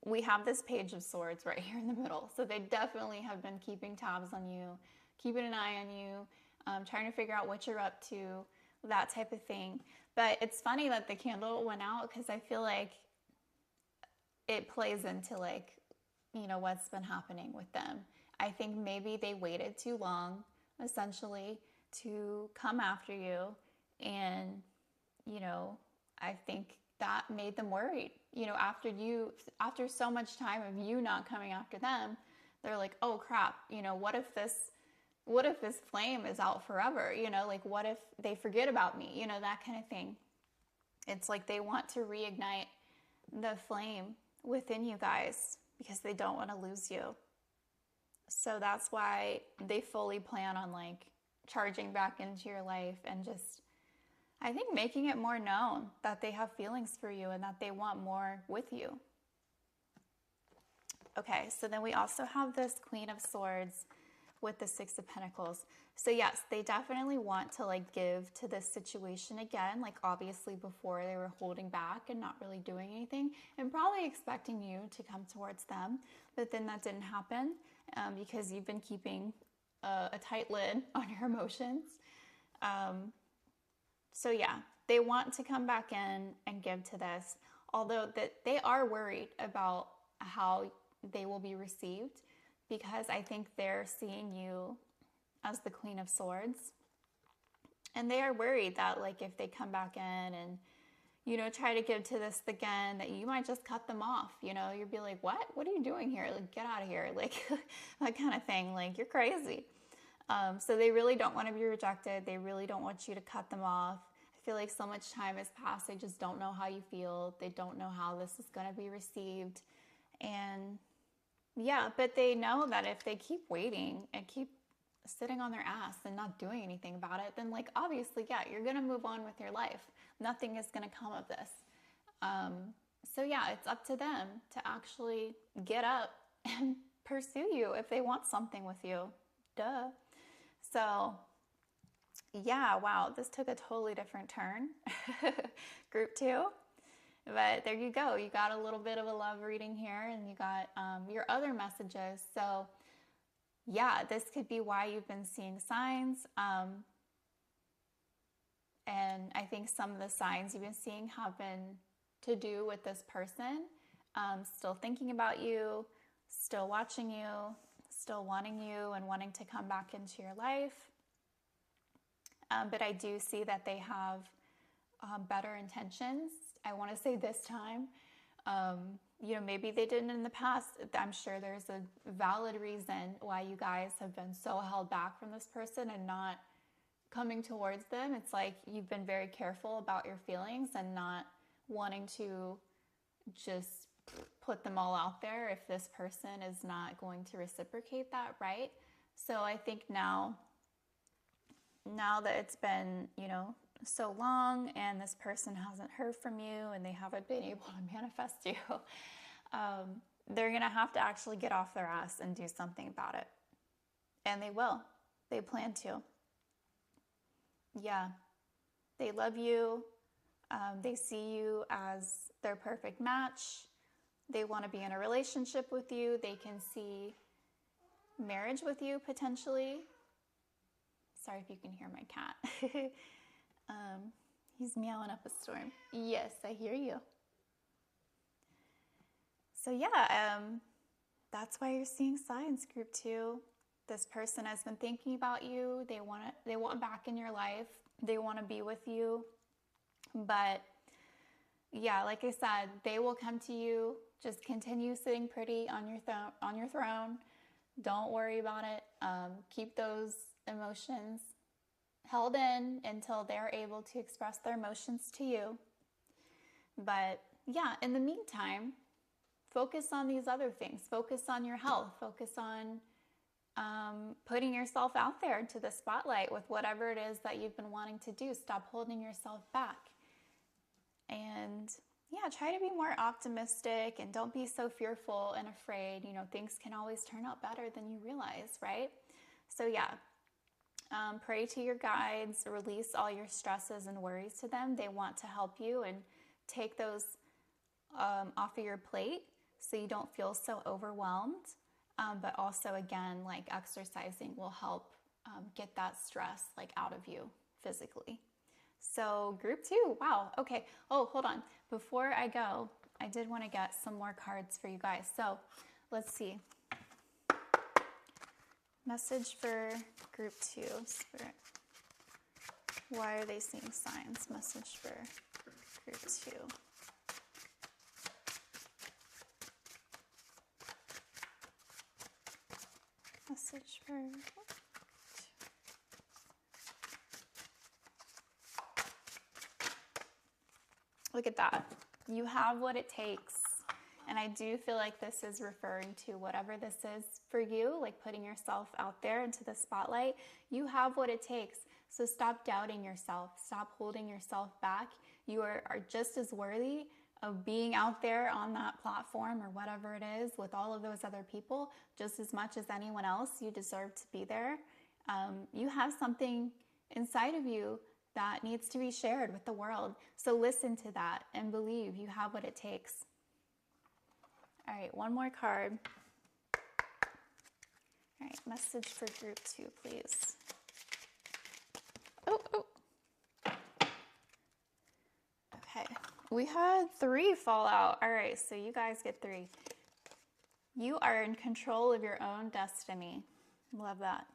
we have this Page of Swords right here in the middle. So they definitely have been keeping tabs on you, keeping an eye on you, trying to figure out what you're up to, that type of thing. But it's funny that the candle went out, because I feel like it plays into like, you know, what's been happening with them. I think maybe they waited too long, essentially, to come after you. And, you know, I think that made them worried. You know, after so much time of you not coming after them, they're like, oh crap, you know, what if this flame is out forever? You know, like what if they forget about me? You know, that kind of thing. It's like they want to reignite the flame within you guys, because they don't want to lose you. So that's why they fully plan on like charging back into your life and just, I think, making it more known that they have feelings for you and that they want more with you. Okay, so then we also have this Queen of Swords with the Six of Pentacles. So yes, they definitely want to like give to this situation again. Like obviously before they were holding back and not really doing anything and probably expecting you to come towards them. But then that didn't happen because you've been keeping a tight lid on your emotions. So yeah, they want to come back in and give to this, although that they are worried about how they will be received, because I think they're seeing you as the Queen of Swords. And they are worried that like if they come back in and, you know, try to give to this again, that you might just cut them off. You know, you'd be like, what are you doing here? Like, get out of here. Like that kind of thing. Like, you're crazy. So they really don't want to be rejected. They really don't want you to cut them off. I feel like so much time has passed. They just don't know how you feel. They don't know how this is going to be received. And yeah, but they know that if they keep waiting and keep sitting on their ass and not doing anything about it, then like obviously, yeah, you're going to move on with your life. Nothing is going to come of this. So yeah, it's up to them to actually get up and pursue you if they want something with you. Duh. So yeah, wow, this took a totally different turn. Group 2. But there you go. You got a little bit of a love reading here, and you got your other messages. So yeah, this could be why you've been seeing signs. And I think some of the signs you've been seeing have been to do with this person still thinking about you, still watching you, still wanting you and wanting to come back into your life. But I do see that they have better intentions. I want to say this time. Maybe they didn't in the past. I'm sure there's a valid reason why you guys have been so held back from this person and not coming towards them. It's like you've been very careful about your feelings and not wanting to just put them all out there if this person is not going to reciprocate that, right? So I think now that it's been, so long and this person hasn't heard from you and they haven't been able to manifest you, they're going to have to actually get off their ass and do something about it. And they will. They plan to. Yeah. They love you. They see you as their perfect match. They want to be in a relationship with you. They can see marriage with you potentially. Sorry if you can hear my cat. He's meowing up a storm. Yes, I hear you. So yeah, that's why you're seeing signs, group 2. This person has been thinking about you. They want back in your life. They want to be with you. But yeah, like I said, they will come to you. Just continue sitting pretty on your throne. Don't worry about it. Keep those emotions held in until they're able to express their emotions to you. But yeah, in the meantime, focus on these other things. Focus on your health. Focus on putting yourself out there into the spotlight with whatever it is that you've been wanting to do. Stop holding yourself back. And yeah, try to be more optimistic and don't be so fearful and afraid. Things can always turn out better than you realize, right? So yeah, pray to your guides, release all your stresses and worries to them. They want to help you and take those off of your plate so you don't feel so overwhelmed. But also, again, like exercising will help get that stress out of you physically. So group 2, wow, okay. Oh, hold on. Before I go, I did want to get some more cards for you guys. So let's see. Message for group 2, Spirit. Why are they seeing signs? Message for group 2. Message for group 2. Look at that. You have what it takes. And I do feel like this is referring to whatever this is for you, like putting yourself out there into the spotlight. You have what it takes. So stop doubting yourself. Stop holding yourself back. You are just as worthy of being out there on that platform or whatever it is with all of those other people, just as much as anyone else. You deserve to be there. You have something inside of you that needs to be shared with the world. So listen to that and believe you have what it takes. All right, one more card. All right, message for group 2, please. Oh. Okay, we had 3 fall out. All right, so you guys get 3. You are in control of your own destiny. Love that.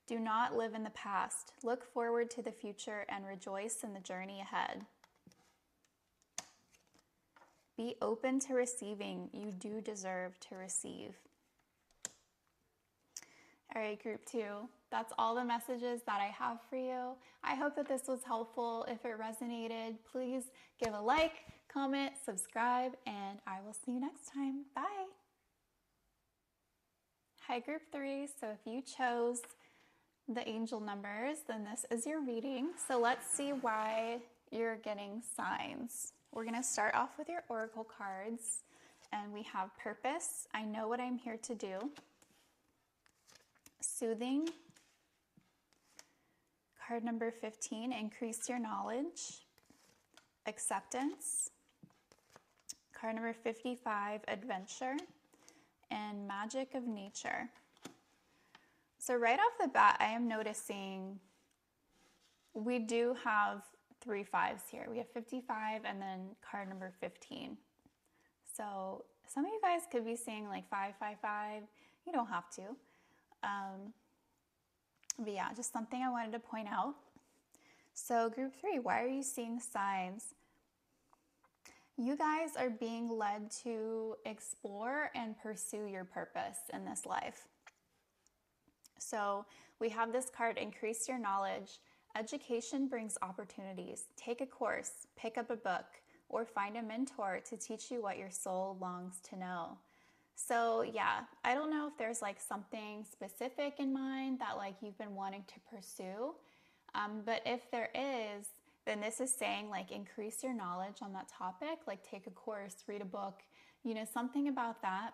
Do not live in the past. Look forward to the future and rejoice in the journey ahead. Be open to receiving. You do deserve to receive. All right, group 2. That's all the messages that I have for you. I hope that this was helpful. If it resonated, please give a like, comment, subscribe, and I will see you next time. Bye. Hi, group 3. So if you chose the angel numbers, then this is your reading. So let's see why you're getting signs. We're going to start off with your oracle cards, and we have purpose. I know what I'm here to do. Soothing. Card number 15, increase your knowledge. Acceptance. Card number 55, adventure. And magic of nature. So right off the bat, I am noticing we do have 3 5s here. We have 55 and then card number 15. So some of you guys could be seeing like 555. You don't have to. But yeah, just something I wanted to point out. So group 3, why are you seeing signs? You guys are being led to explore and pursue your purpose in this life. So we have this card, increase your knowledge. Education brings opportunities. Take a course, pick up a book, or find a mentor to teach you what your soul longs to know. So yeah, I don't know if there's like something specific in mind that like you've been wanting to pursue. But if there is, then this is saying like increase your knowledge on that topic, like take a course, read a book, something about that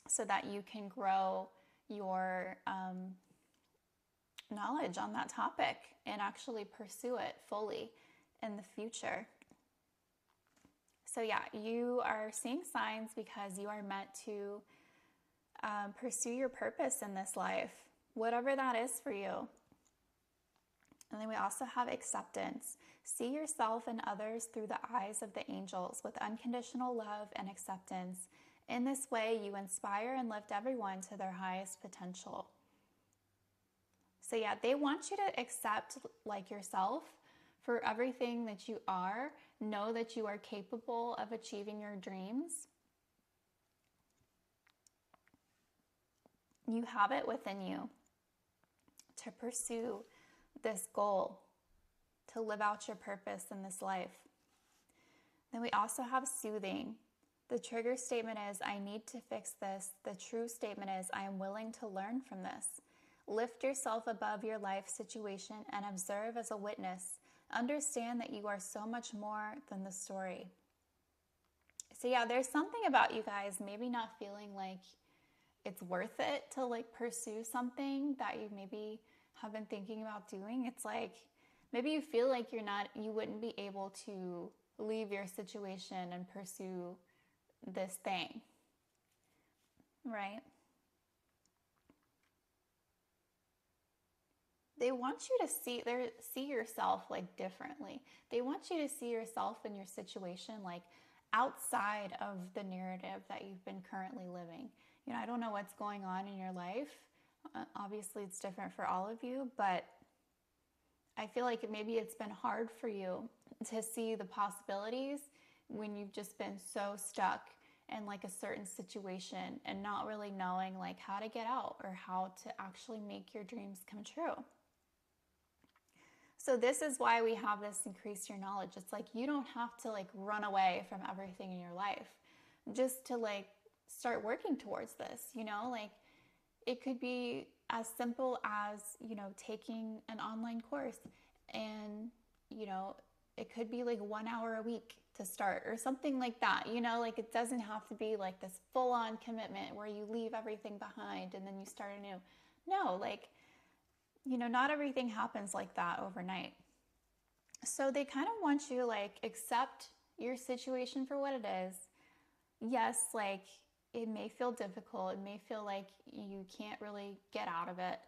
so that you can grow your knowledge on that topic and actually pursue it fully in the future. So yeah, you are seeing signs because you are meant to pursue your purpose in this life, whatever that is for you. And then we also have acceptance. See yourself and others through the eyes of the angels with unconditional love and acceptance. In this way, you inspire and lift everyone to their highest potential. So yeah, they want you to accept like yourself for everything that you are. Know that you are capable of achieving your dreams. You have it within you to pursue this goal, to live out your purpose in this life. Then we also have soothing. The trigger statement is, I need to fix this. The true statement is, I am willing to learn from this. Lift yourself above your life situation and observe as a witness. Understand that you are so much more than the story. So yeah, there's something about you guys maybe not feeling like it's worth it to like pursue something that you maybe have been thinking about doing. It's like maybe you feel like you wouldn't be able to leave your situation and pursue this thing, right? They want you to see yourself like differently. They want you to see yourself and your situation like outside of the narrative that you've been currently living. I don't know what's going on in your life. Obviously, it's different for all of you, but I feel like maybe it's been hard for you to see the possibilities when you've just been so stuck in like a certain situation and not really knowing like how to get out or how to actually make your dreams come true. So this is why we have this increase your knowledge. It's like you don't have to like run away from everything in your life just to like start working towards this, like it could be as simple as, taking an online course and, it could be like 1 hour a week to start or something like that, like it doesn't have to be like this full-on commitment where you leave everything behind and then you start anew. No, like, not everything happens like that overnight. So they kind of want you to like accept your situation for what it is. Yes, like it may feel difficult. It may feel like you can't really get out of it.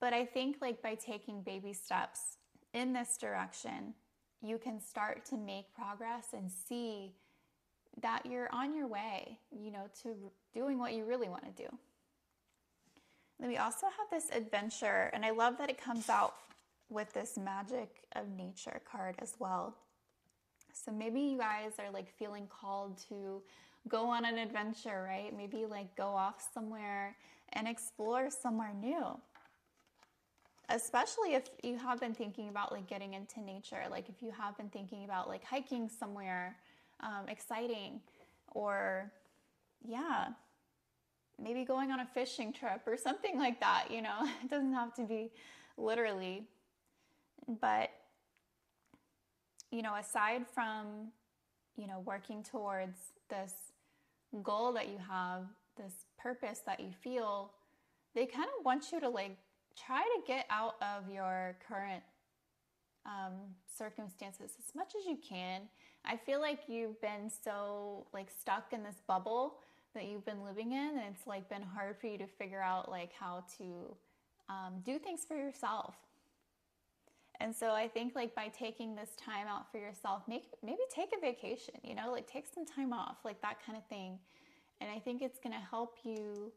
But I think like by taking baby steps in this direction, you can start to make progress and see that you're on your way, to doing what you really want to do. Then we also have this adventure, and I love that it comes out with this magic of nature card as well. So maybe you guys are like feeling called to go on an adventure, right? Maybe like go off somewhere and explore somewhere new. Especially if you have been thinking about like getting into nature, like if you have been thinking about like hiking somewhere exciting, or yeah, maybe going on a fishing trip or something like that, It doesn't have to be literally, but aside from working towards this goal that you have, this purpose that you feel, they kind of want you to like try to get out of your current circumstances as much as you can. I feel like you've been so like stuck in this bubble that you've been living in, and it's like been hard for you to figure out like how to do things for yourself. And so I think like by taking this time out for yourself, maybe take a vacation, like take some time off, like that kind of thing. And I think it's going to help you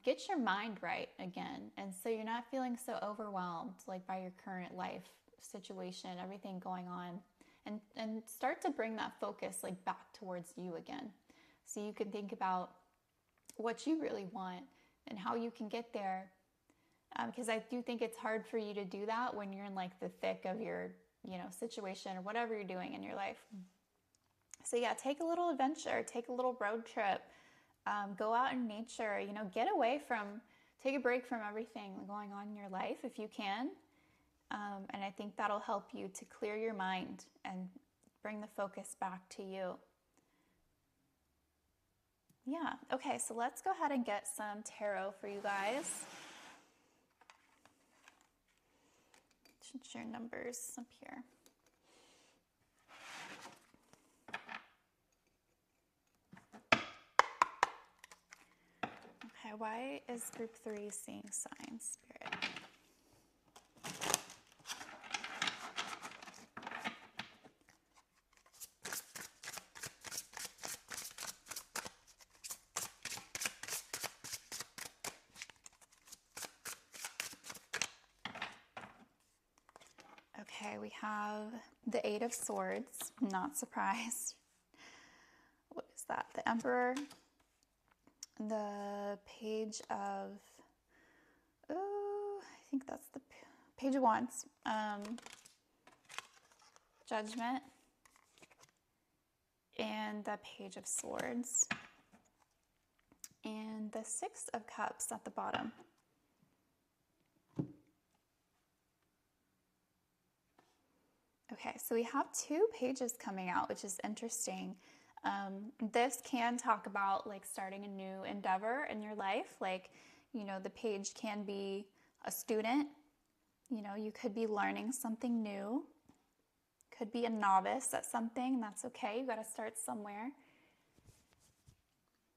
get your mind right again. And so you're not feeling so overwhelmed like by your current life situation, everything going on. And start to bring that focus like back towards you again. So you can think about what you really want and how you can get there. Because I do think it's hard for you to do that when you're in like the thick of your, situation or whatever you're doing in your life. So yeah, take a little adventure, take a little road trip, go out in nature, take a break from everything going on in your life if you can. And I think that'll help you to clear your mind and bring the focus back to you. Yeah, okay, so let's go ahead and get some tarot for you guys. Should share numbers up here. Okay, why is group 3 seeing signs, Spirit? Okay, we have the 8 of Swords. Not surprised. What is that? The Emperor. The Page of... Oh, I think that's the Page of Wands. Judgment. And the Page of Swords. And the 6 of Cups at the bottom. Okay, so we have 2 pages coming out, which is interesting. This can talk about like starting a new endeavor in your life. Like, the page can be a student. You could be learning something new. Could be a novice at something. That's okay. You got to start somewhere.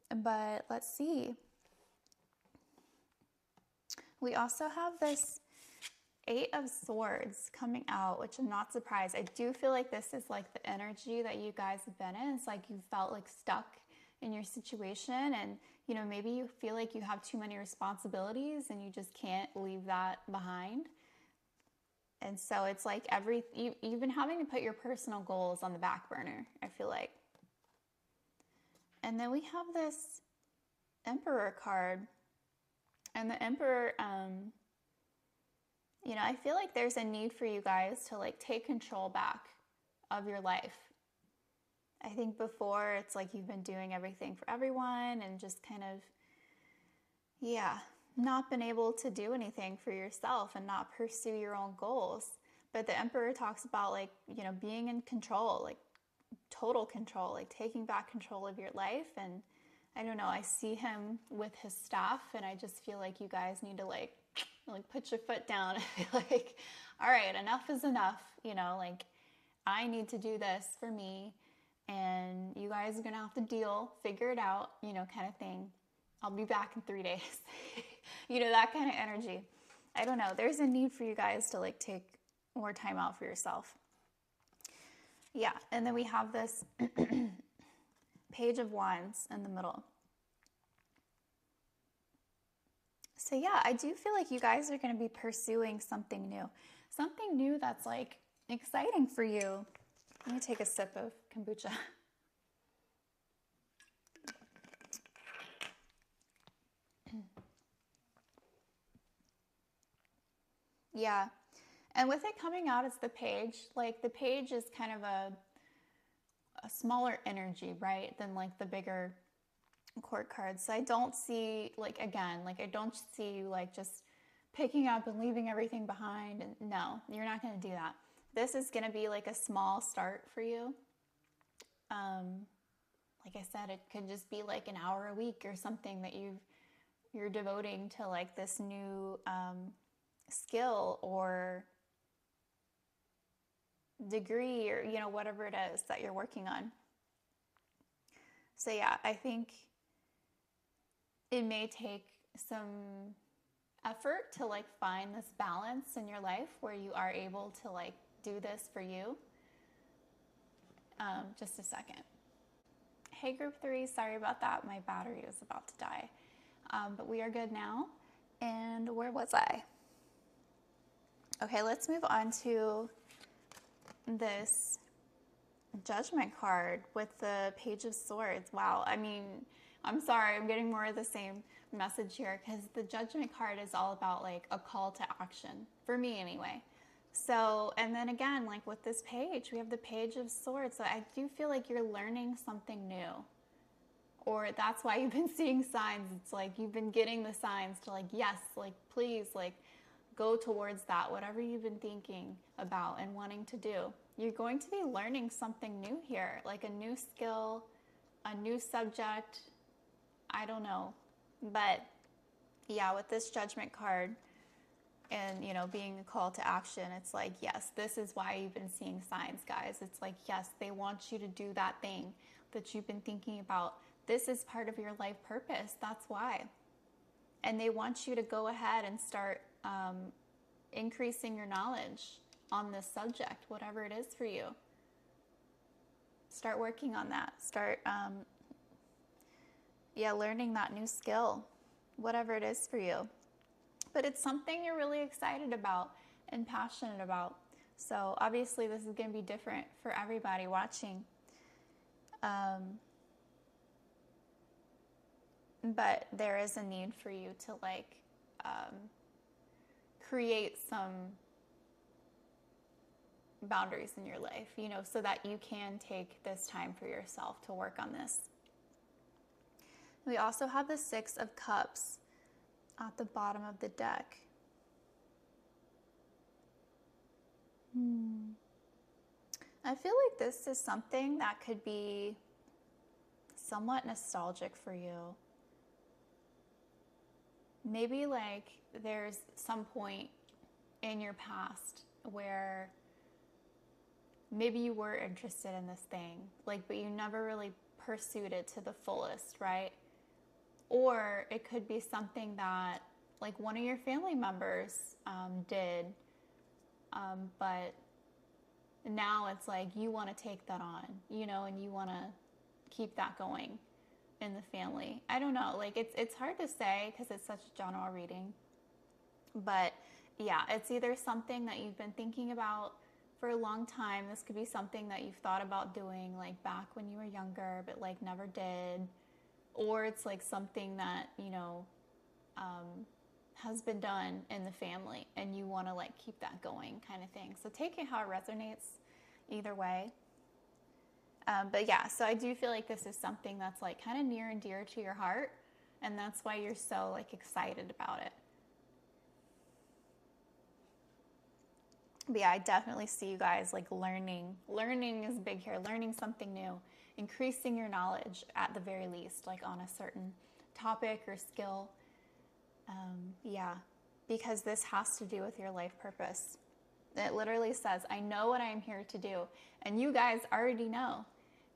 But let's see. We also have this 8 of Swords coming out, which I'm not surprised. I do feel like this is like the energy that you guys have been in. It's like you felt like stuck in your situation, and maybe you feel like you have too many responsibilities and you just can't leave that behind. And so it's like you've been having to put your personal goals on the back burner, I feel like. And then we have this Emperor card, and the Emperor, I feel like there's a need for you guys to like take control back of your life. I think before it's like you've been doing everything for everyone and just kind of, not been able to do anything for yourself and not pursue your own goals. But the Emperor talks about like, being in control, like total control, like taking back control of your life. And I don't know, I see him with his staff, and I just feel like you guys need to like put your foot down and be like, all right, enough is enough. Like I need to do this for me, and you guys are going to have to figure it out, kind of thing. I'll be back in 3 days. That kind of energy. I don't know. There's a need for you guys to like take more time out for yourself. Yeah. And then we have this Page of Wands in the middle. So yeah, I do feel like you guys are going to be pursuing something new that's like exciting for you. Let me take a sip of kombucha. Yeah, and with it coming out as the Page, like the Page is kind of a smaller energy, right, than like the bigger court cards. So I don't see I don't see you like just picking up and leaving everything behind. And no, you're not going to do that. This is going to be like a small start for you. Like I said, it could just be like an hour a week or something that you're devoting to like this new skill or degree, or whatever it is that you're working on. So yeah, I think it may take some effort to like find this balance in your life where you are able to like do this for you. Just a second. Hey group 3, sorry about that. My battery was about to die. But we are good now. And where was I? Okay, let's move on to this Judgment card with the Page of Swords. Wow. I mean, I'm sorry, I'm getting more of the same message here because the Judgment card is all about like a call to action, for me anyway. So, and then again, like with this page, we have the Page of Swords. So I do feel like you're learning something new. Or that's why you've been seeing signs. It's like you've been getting the signs to like, yes, like please, like go towards that, whatever you've been thinking about and wanting to do. You're going to be learning something new here, like a new skill, a new subject. I don't know. But yeah, with this Judgment card and, you know, being a call to action, it's like, yes, this is why you've been seeing signs, guys. It's like, yes, they want you to do that thing that you've been thinking about. This is part of your life purpose. That's why. And they want you to go ahead and start increasing your knowledge on this subject, whatever it is for you. Start working on that. Start, learning that new skill, whatever it is for you. But it's something you're really excited about and passionate about. So obviously this is going to be different for everybody watching. But there is a need for you to like create some boundaries in your life, you know, so that you can take this time for yourself to work on this. We also have the Six of Cups at the bottom of the deck. I feel like this is something that could be somewhat nostalgic for you. Maybe like there's some point in your past where maybe you were interested in this thing, like, but you never really pursued it to the fullest, right? Or it could be something that like one of your family members did, but now it's like you want to take that on, you know, and you want to keep that going in the family. I don't know, like it's hard to say because it's such a general reading. But yeah, it's either something that you've been thinking about for a long time. This could be something that you've thought about doing like back when you were younger, but like never did. Or it's like something that, you know, has been done in the family and you want to like keep that going kind of thing. So take it how it resonates either way. But yeah, so I do feel like this is something that's like kind of near and dear to your heart. And that's why you're so like excited about it. But yeah, I definitely see you guys like learning. Learning is big here. Learning something new. Increasing your knowledge at the very least, like on a certain topic or skill. Yeah, because this has to do with your life purpose. It literally says, I know what I am here to do. And you guys already know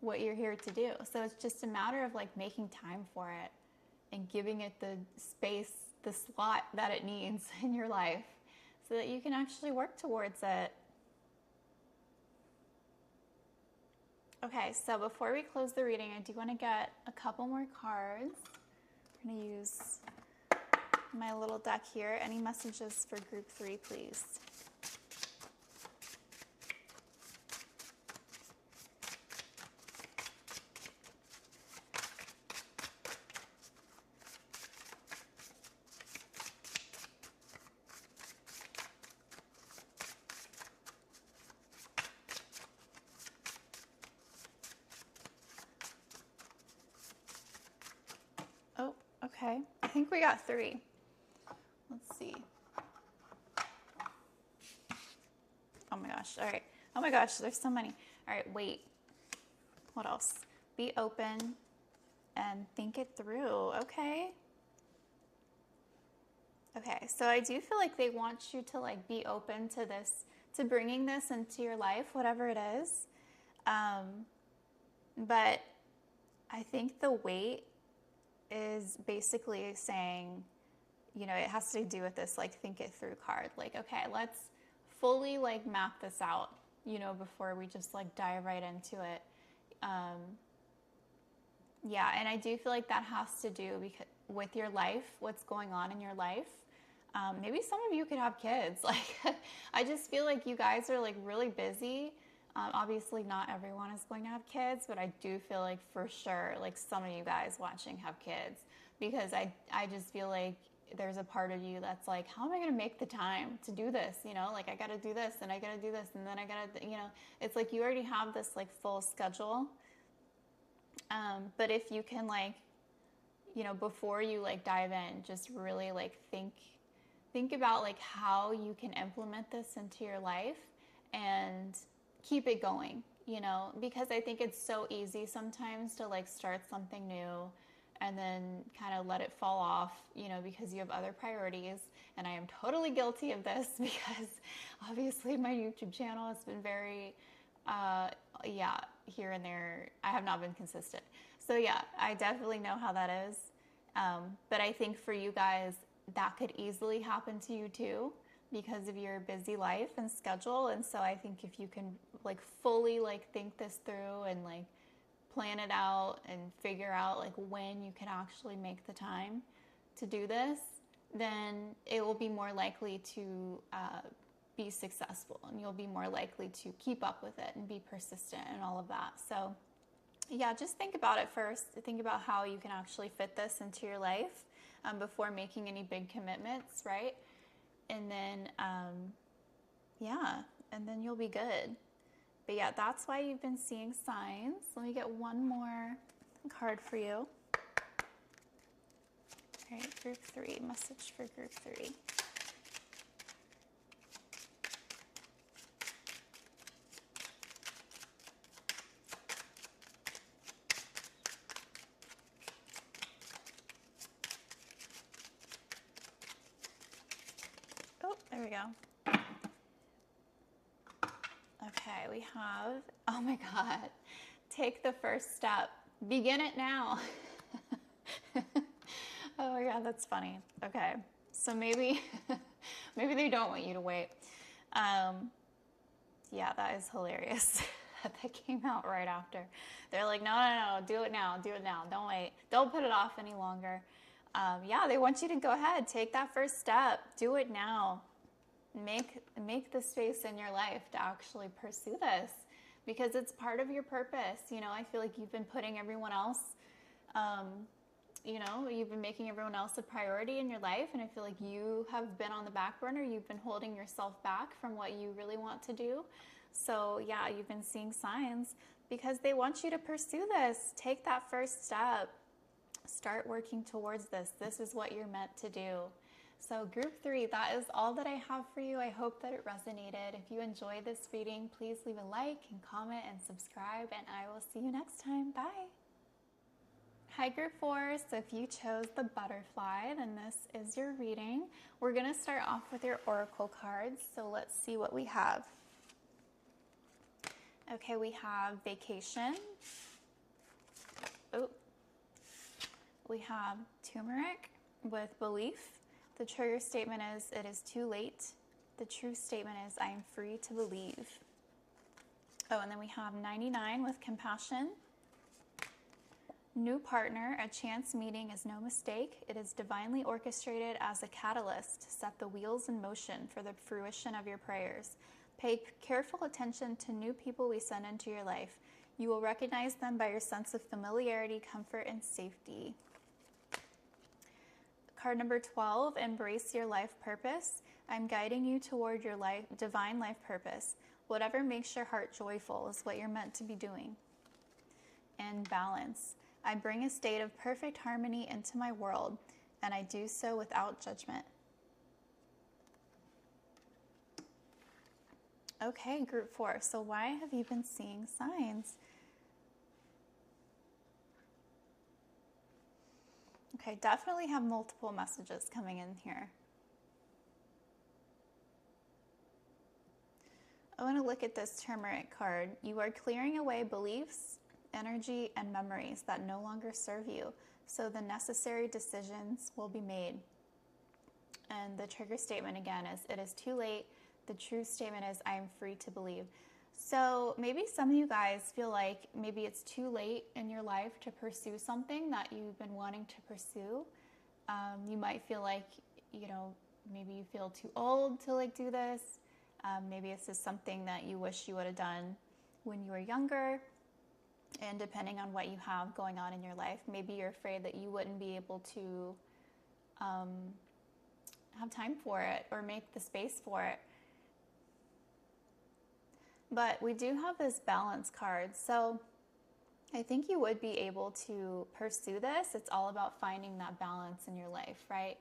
what you're here to do. So it's just a matter of like making time for it and giving it the space, the slot that it needs in your life so that you can actually work towards it. Okay, so before we close the reading, I do want to get a couple more cards. I'm going to use my little deck here. Any messages for group 3, please? Oh, okay. I think we got 3. Let's see. Oh my gosh. All right. Oh my gosh, there's so many. All right, wait. What else? Be open and think it through. Okay. Okay, so I do feel like they want you to like be open to this, to bringing this into your life, whatever it is. But I think the weight is basically saying, you know, it has to do with this like think it through card. Like, okay, let's fully like map this out, you know, before we just like dive right into it. Yeah, and I do feel like that has to do with your life, what's going on in your life. Maybe some of you could have kids. Like, I just feel like you guys are like really busy. Obviously, not everyone is going to have kids, but I do feel like for sure, like some of you guys watching have kids, because I just feel like there's a part of you that's like, how am I going to make the time to do this? You know, like I got to do this and I got to do this and then I got to, you know, it's like you already have this like full schedule. But if you can like, you know, before you like dive in, just really like think about like how you can implement this into your life and keep it going, you know, because I think it's so easy sometimes to like start something new and then kind of let it fall off, you know, because you have other priorities. And I am totally guilty of this because obviously my YouTube channel has been very, yeah, here and there. I have not been consistent. So yeah, I definitely know how that is. But I think for you guys, that could easily happen to you too because of your busy life and schedule. And so I think if you can like fully like think this through and like plan it out and figure out like when you can actually make the time to do this, then it will be more likely to be successful, and you'll be more likely to keep up with it and be persistent and all of that. So yeah, just think about it first. Think about how you can actually fit this into your life before making any big commitments, right? And then, yeah, and then you'll be good. But yeah, that's why you've been seeing signs. Let me get one more card for you. All right, group 3, message for group 3. Oh, there we go. Okay, we have, oh my God, take the first step. Begin it now. Oh my God, that's funny. Okay, so maybe, maybe they don't want you to wait. Yeah, that is hilarious. That came out right after. They're like, no, do it now, don't wait. Don't put it off any longer. Yeah, they want you to go ahead, take that first step, do it now. Make the space in your life to actually pursue this because it's part of your purpose. You know, I feel like you've been putting everyone else, you know, you've been making everyone else a priority in your life, and I feel like you have been on the back burner. You've been holding yourself back from what you really want to do. So yeah, you've been seeing signs because they want you to pursue this. Take that first step. Start working towards this. This is what you're meant to do. So group 3, that is all that I have for you. I hope that it resonated. If you enjoyed this reading, please leave a like and comment and subscribe, and I will see you next time. Bye. Hi group 4, so if you chose the butterfly, then this is your reading. We're going to start off with your oracle cards, so let's see what we have. Okay, we have vacation. Oh. We have turmeric with belief. The trigger statement is, it is too late. The true statement is, I am free to believe. Oh, and then we have 99 with compassion. New partner, a chance meeting is no mistake. It is divinely orchestrated as a catalyst to set the wheels in motion for the fruition of your prayers. Pay careful attention to new people we send into your life. You will recognize them by your sense of familiarity, comfort, and safety. Card number 12, embrace your life purpose. I'm guiding you toward your divine life purpose. Whatever makes your heart joyful is what you're meant to be doing. And balance. I bring a state of perfect harmony into my world, and I do so without judgment. Okay, group 4. So why have you been seeing signs? Okay, definitely have multiple messages coming in here. I want to look at this turmeric card. You are clearing away beliefs, energy, and memories that no longer serve you, so the necessary decisions will be made. And the trigger statement again is, it is too late. The true statement is, I am free to believe. So maybe some of you guys feel like maybe it's too late in your life to pursue something that you've been wanting to pursue. You might feel like, you know, maybe you feel too old to like do this. Maybe this is something that you wish you would have done when you were younger, and depending on what you have going on in your life, maybe you're afraid that you wouldn't be able to have time for it or make the space for it. But we do have this balance card. So I think you would be able to pursue this. It's all about finding that balance in your life, right?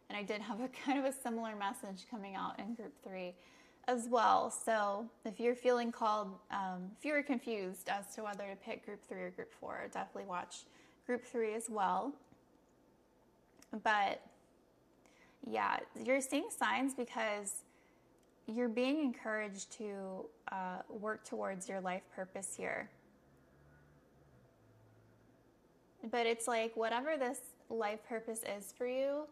And I did have a kind of a similar message coming out in group 3 as well. So if you're feeling called, if you were confused as to whether to pick group 3 or group 4, definitely watch group 3 as well. But yeah, you're seeing signs because you're being encouraged to work towards your life purpose here. But it's like whatever this life purpose is for you,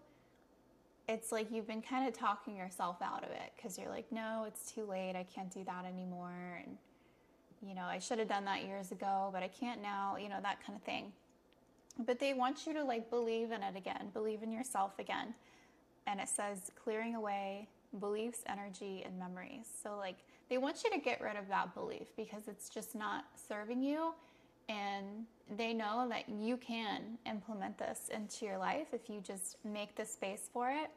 it's like you've been kind of talking yourself out of it because you're like, no, it's too late. I can't do that anymore. And, you know, I should have done that years ago, but I can't now, you know, that kind of thing. But they want you to like believe in it again, believe in yourself again. And it says clearing away beliefs, energy, and memories. So like they want you to get rid of that belief because it's just not serving you. And they know that you can implement this into your life if you just make the space for it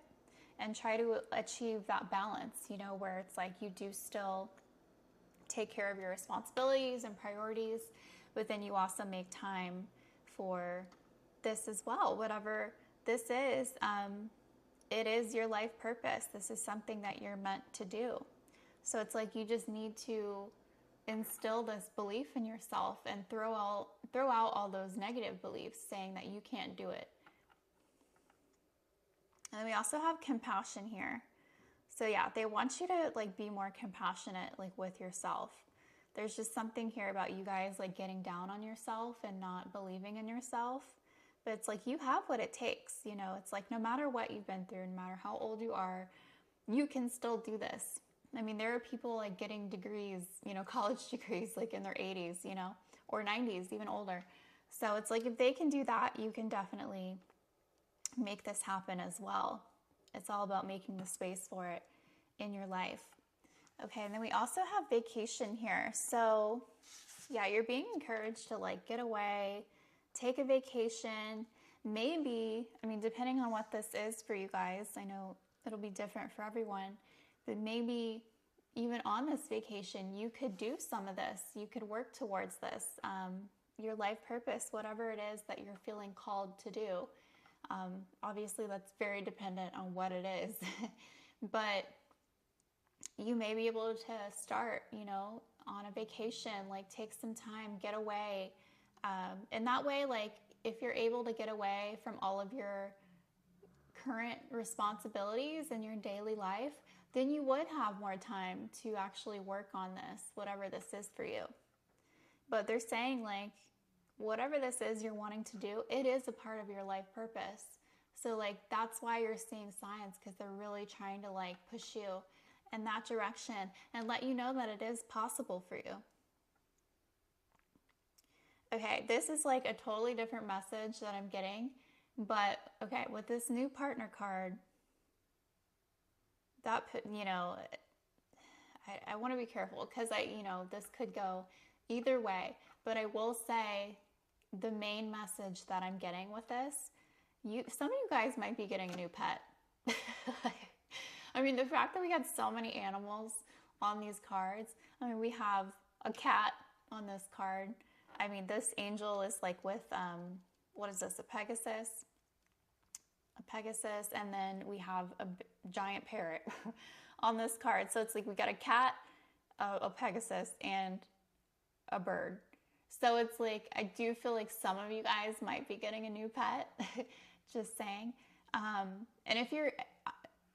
and try to achieve that balance, you know, where it's like you do still take care of your responsibilities and priorities, but then you also make time for this as well. Whatever this is, it is your life purpose. This is something that you're meant to do. So it's like you just need to instill this belief in yourself and throw out all those negative beliefs saying that you can't do it. And then we also have compassion here. So yeah, they want you to like be more compassionate like with yourself. There's just something here about you guys like getting down on yourself and not believing in yourself. But it's like you have what it takes, you know. It's like no matter what you've been through, no matter how old you are, you can still do this. I mean, there are people like getting degrees, you know, college degrees like in their 80s, you know, or 90s, even older. So it's like if they can do that, you can definitely make this happen as well. It's all about making the space for it in your life. Okay, and then we also have vacation here. So yeah, you're being encouraged to like get away, take a vacation. Maybe, I mean, depending on what this is for you guys, I know it'll be different for everyone, but maybe even on this vacation, you could do some of this. You could work towards this, your life purpose, whatever it is that you're feeling called to do. Obviously, that's very dependent on what it is, but you may be able to start, you know, on a vacation, like take some time, get away. And that way, like if you're able to get away from all of your current responsibilities in your daily life, then you would have more time to actually work on this, whatever this is for you. But they're saying like, whatever this is you're wanting to do, it is a part of your life purpose. So like, that's why you're seeing signs, because they're really trying to like push you in that direction and let you know that it is possible for you. Okay, this is like a totally different message that I'm getting, but okay, with this new partner card, that, you know, I want to be careful because you know, this could go either way, but I will say the main message that I'm getting with this, some of you guys might be getting a new pet. I mean, the fact that we had so many animals on these cards, I mean, we have a cat on this card. I mean, this angel is like with, what is this, a Pegasus? A Pegasus, and then we have a giant parrot on this card. So it's like we got a cat, a Pegasus, and a bird. So it's like, I do feel like some of you guys might be getting a new pet, just saying. And if you're,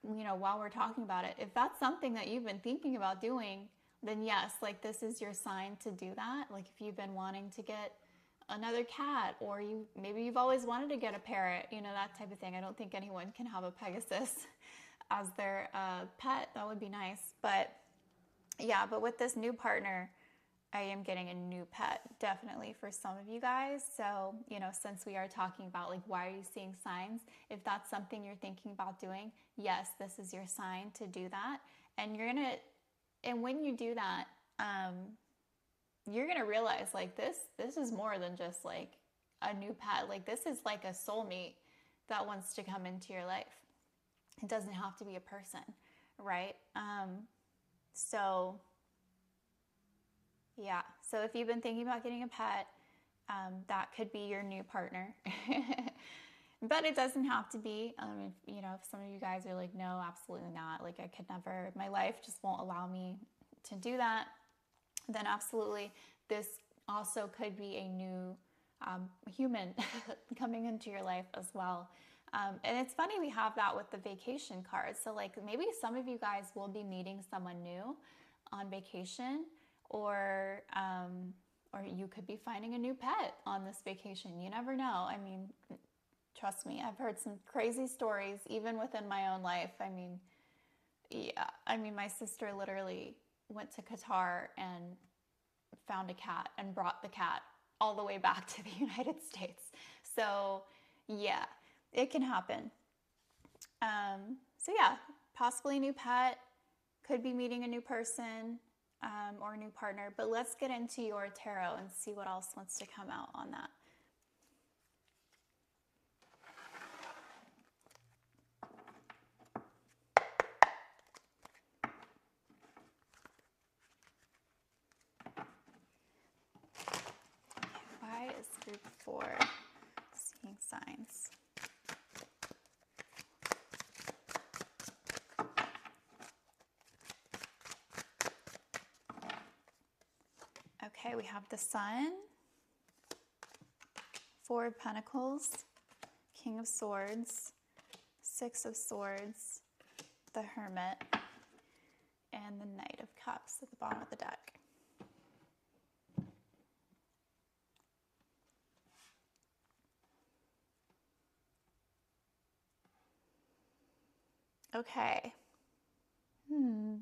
you know, while we're talking about it, if that's something that you've been thinking about doing, then yes, like this is your sign to do that. Like if you've been wanting to get another cat, or maybe you've always wanted to get a parrot, you know, that type of thing. I don't think anyone can have a Pegasus as their pet. That would be nice. But yeah, but with this new partner, I am getting a new pet, definitely, for some of you guys. So, you know, since we are talking about like, why are you seeing signs? If that's something you're thinking about doing, yes, this is your sign to do that. And you're gonna, and when you do that, you're going to realize like this is more than just like a new pet. Like this is like a soulmate that wants to come into your life. It doesn't have to be a person, right? So yeah, so if you've been thinking about getting a pet, that could be your new partner. But it doesn't have to be. If some of you guys are like, no, absolutely not. Like I could never, my life just won't allow me to do that. Then absolutely, this also could be a new human coming into your life as well. And it's funny we have that with the vacation cards. So like maybe some of you guys will be meeting someone new on vacation, or you could be finding a new pet on this vacation. You never know. I mean, trust me, I've heard some crazy stories even within my own life. I mean, yeah, my sister literally went to Qatar and found a cat and brought the cat all the way back to the United States. So yeah, it can happen. So yeah, possibly a new pet, could be meeting a new person, or a new partner. But let's get into your tarot and see what else wants to come out on that. Why is group 4 seeing signs? Okay, we have the Sun, 4 of Pentacles, King of Swords, 6 of Swords, the Hermit, and the Knight of Cups at the bottom of the deck. Okay. All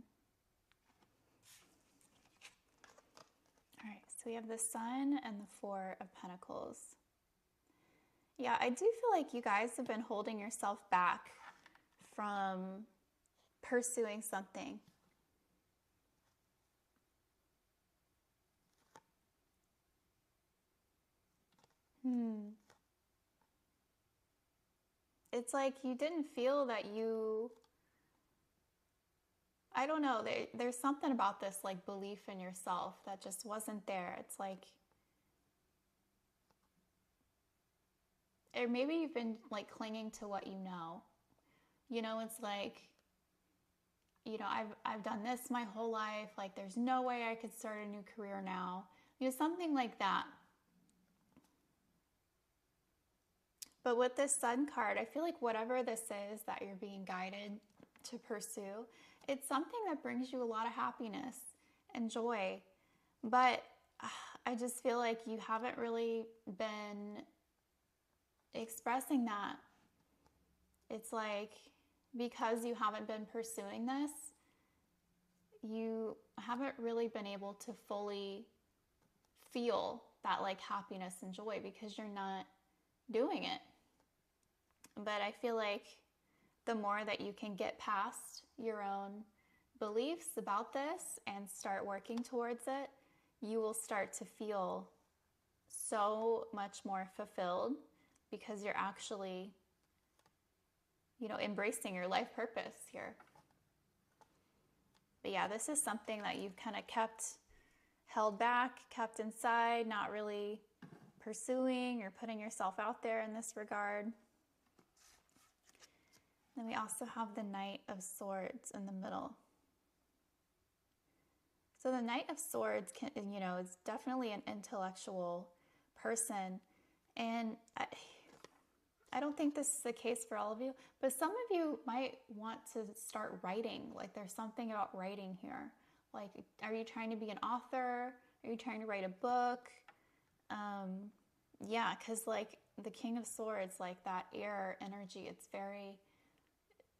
right, so we have the Sun and the 4 of Pentacles. Yeah, I do feel like you guys have been holding yourself back from pursuing something. It's like you didn't feel that you, I don't know, there's something about this like belief in yourself that just wasn't there. It's like, or maybe you've been like clinging to what you know. It's like, I've done this my whole life. Like there's no way I could start a new career now. Something like that. But with this Sun card, I feel like whatever this is that you're being guided to pursue, it's something that brings you a lot of happiness and joy. But I just feel like you haven't really been expressing that. It's like because you haven't been pursuing this, you haven't really been able to fully feel that like happiness and joy because you're not doing it. But I feel like the more that you can get past your own beliefs about this and start working towards it, you will start to feel so much more fulfilled because you're actually, embracing your life purpose here. But yeah, this is something that you've kind of held back, kept inside, not really pursuing or putting yourself out there in this regard. Then we also have the Knight of Swords in the middle. So the Knight of Swords is definitely an intellectual person. And I don't think this is the case for all of you, but some of you might want to start writing. Like there's something about writing here. Like, are you trying to be an author? Are you trying to write a book? Yeah, because like the King of Swords, like that air energy, it's very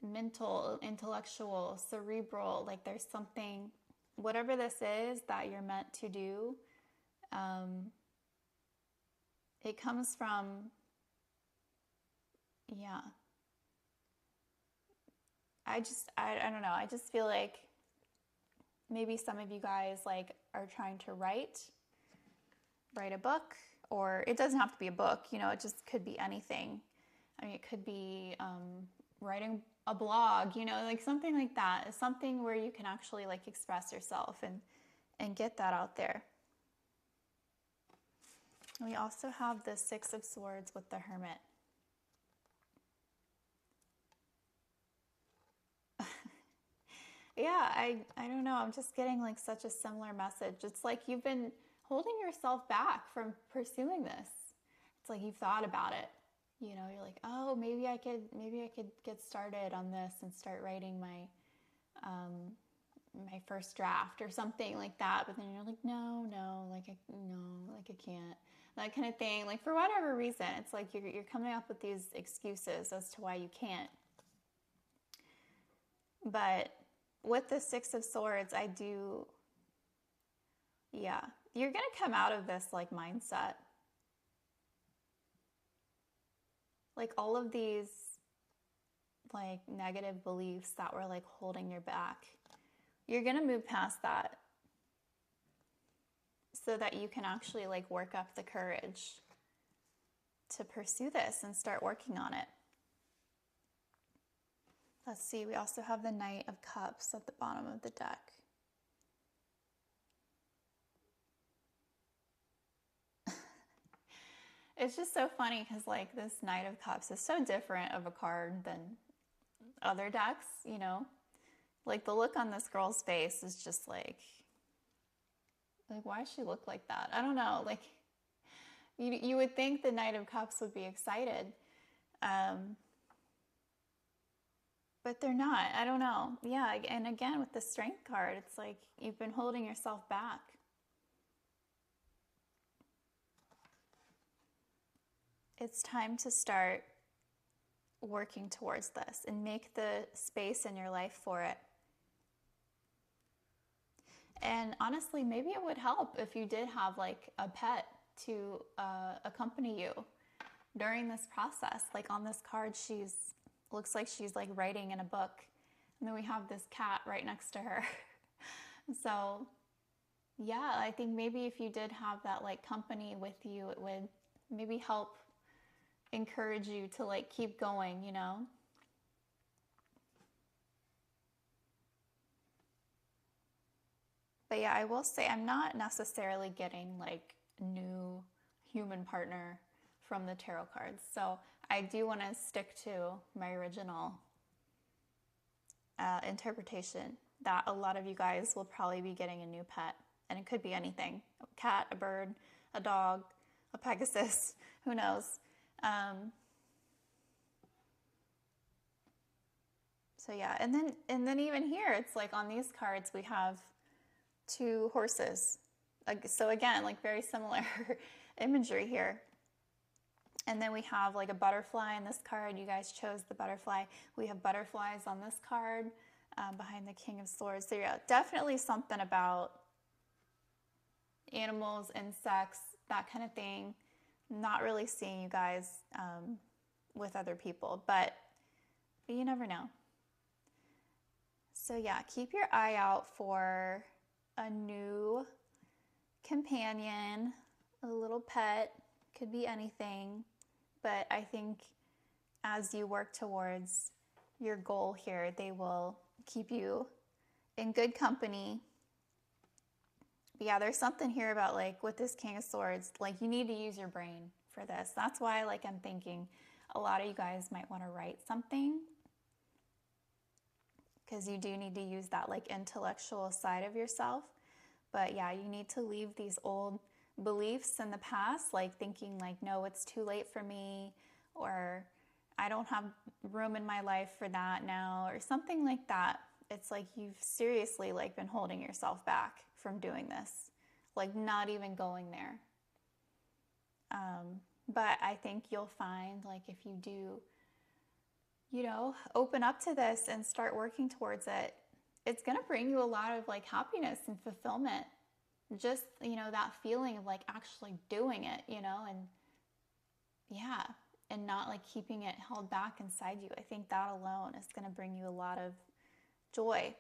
mental, intellectual, cerebral. Like there's something, whatever this is that you're meant to do, it comes from, yeah. I don't know. I just feel like maybe some of you guys like are trying to write write a book, or it doesn't have to be a book, you know, it just could be anything. I mean, it could be writing a blog, you know, like something like that. Something where you can actually like express yourself and get that out there. We also have the Six of Swords with the Hermit. Yeah, I don't know. I'm just getting like such a similar message. It's like you've been holding yourself back from pursuing this. It's like you've thought about it. You know, you're like, oh, maybe I could get started on this and start writing my first draft or something like that. But then you're like, no, like I can't. That kind of thing. Like for whatever reason, it's like you're coming up with these excuses as to why you can't. But with the Six of Swords, yeah, you're going to come out of this like mindset. Like all of these like negative beliefs that were like holding you back, you're going to move past that so that you can actually like work up the courage to pursue this and start working on it. Let's see, we also have the Knight of Cups at the bottom of the deck. It's just so funny because like this Knight of Cups is so different of a card than other decks, you know? Like the look on this girl's face is just like why does she look like that? I don't know. Like you would think the Knight of Cups would be excited. But they're not. I don't know. Yeah, and again with the Strength card, it's like you've been holding yourself back. It's time to start working towards this and make the space in your life for it. And honestly, maybe it would help if you did have like a pet to accompany you during this process. Like on this card, looks like she's like writing in a book, and then we have this cat right next to her. So yeah, I think maybe if you did have that like company with you, it would maybe help encourage you to like keep going, you know? But yeah, I will say I'm not necessarily getting like new human partner from the tarot cards. So I do want to stick to my original interpretation that a lot of you guys will probably be getting a new pet. And it could be anything: a cat, a bird, a dog, a Pegasus, who knows. So yeah, and then even here, it's like on these cards we have two horses. So again, like very similar imagery here. And then we have like a butterfly in this card. You guys chose the butterfly. We have butterflies on this card behind the King of Swords. So yeah, definitely something about animals, insects, that kind of thing. Not really seeing you guys with other people, but you never know. So yeah, keep your eye out for a new companion, a little pet, could be anything. But I think as you work towards your goal here, they will keep you in good company. But yeah, there's something here about like with this King of Swords, like you need to use your brain for this. That's why like I'm thinking a lot of you guys might want to write something, because you do need to use that like intellectual side of yourself. But yeah, you need to leave these old beliefs in the past, like thinking like, no, it's too late for me, or I don't have room in my life for that now, or something like that. It's like you've seriously like been holding yourself back from doing this, like not even going there. But I think you'll find like if you do, you know, open up to this and start working towards it, it's going to bring you a lot of like happiness and fulfillment. Just, you know, that feeling of like actually doing it, you know, and yeah, and not like keeping it held back inside you. I think that alone is going to bring you a lot of joy.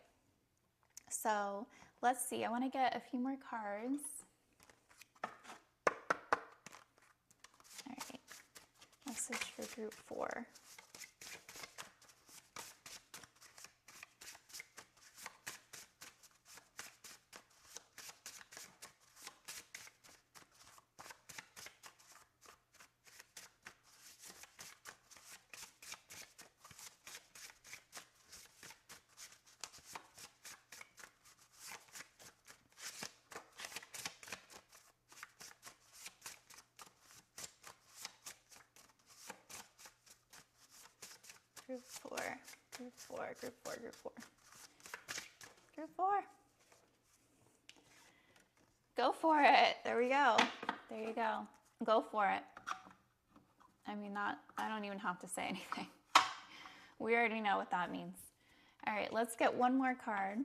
So let's see, I want to get a few more cards. Message for group 4. Group 4, group 4, group 4, group 4. Group 4. Go for it. There we go. There you go. Go for it. I mean, I don't even have to say anything. We already know what that means. All right, let's get one more card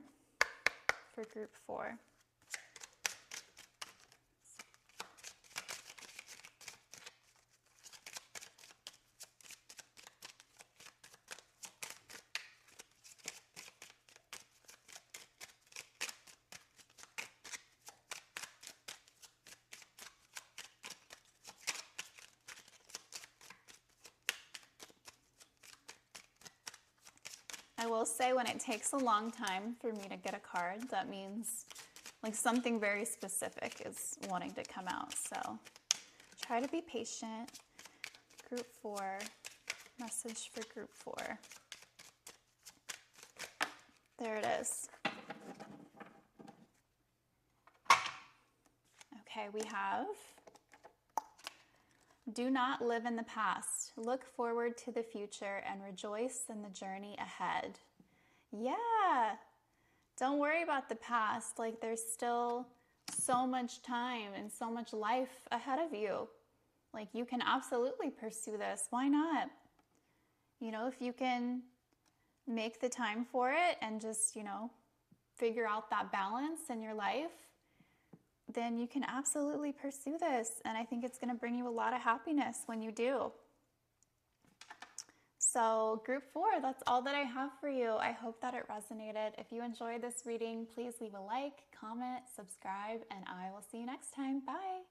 for group 4. I will say when it takes a long time for me to get a card, that means like something very specific is wanting to come out. So try to be patient. Group 4, message for group 4. There it is. Okay, we have, do not live in the past. Look forward to the future and rejoice in the journey ahead. Yeah, don't worry about the past. Like there's still so much time and so much life ahead of you. Like you can absolutely pursue this. Why not? You know, if you can make the time for it and just, you know, figure out that balance in your life, then you can absolutely pursue this. And I think it's going to bring you a lot of happiness when you do. So group 4, that's all that I have for you. I hope that it resonated. If you enjoyed this reading, please leave a like, comment, subscribe, and I will see you next time. Bye.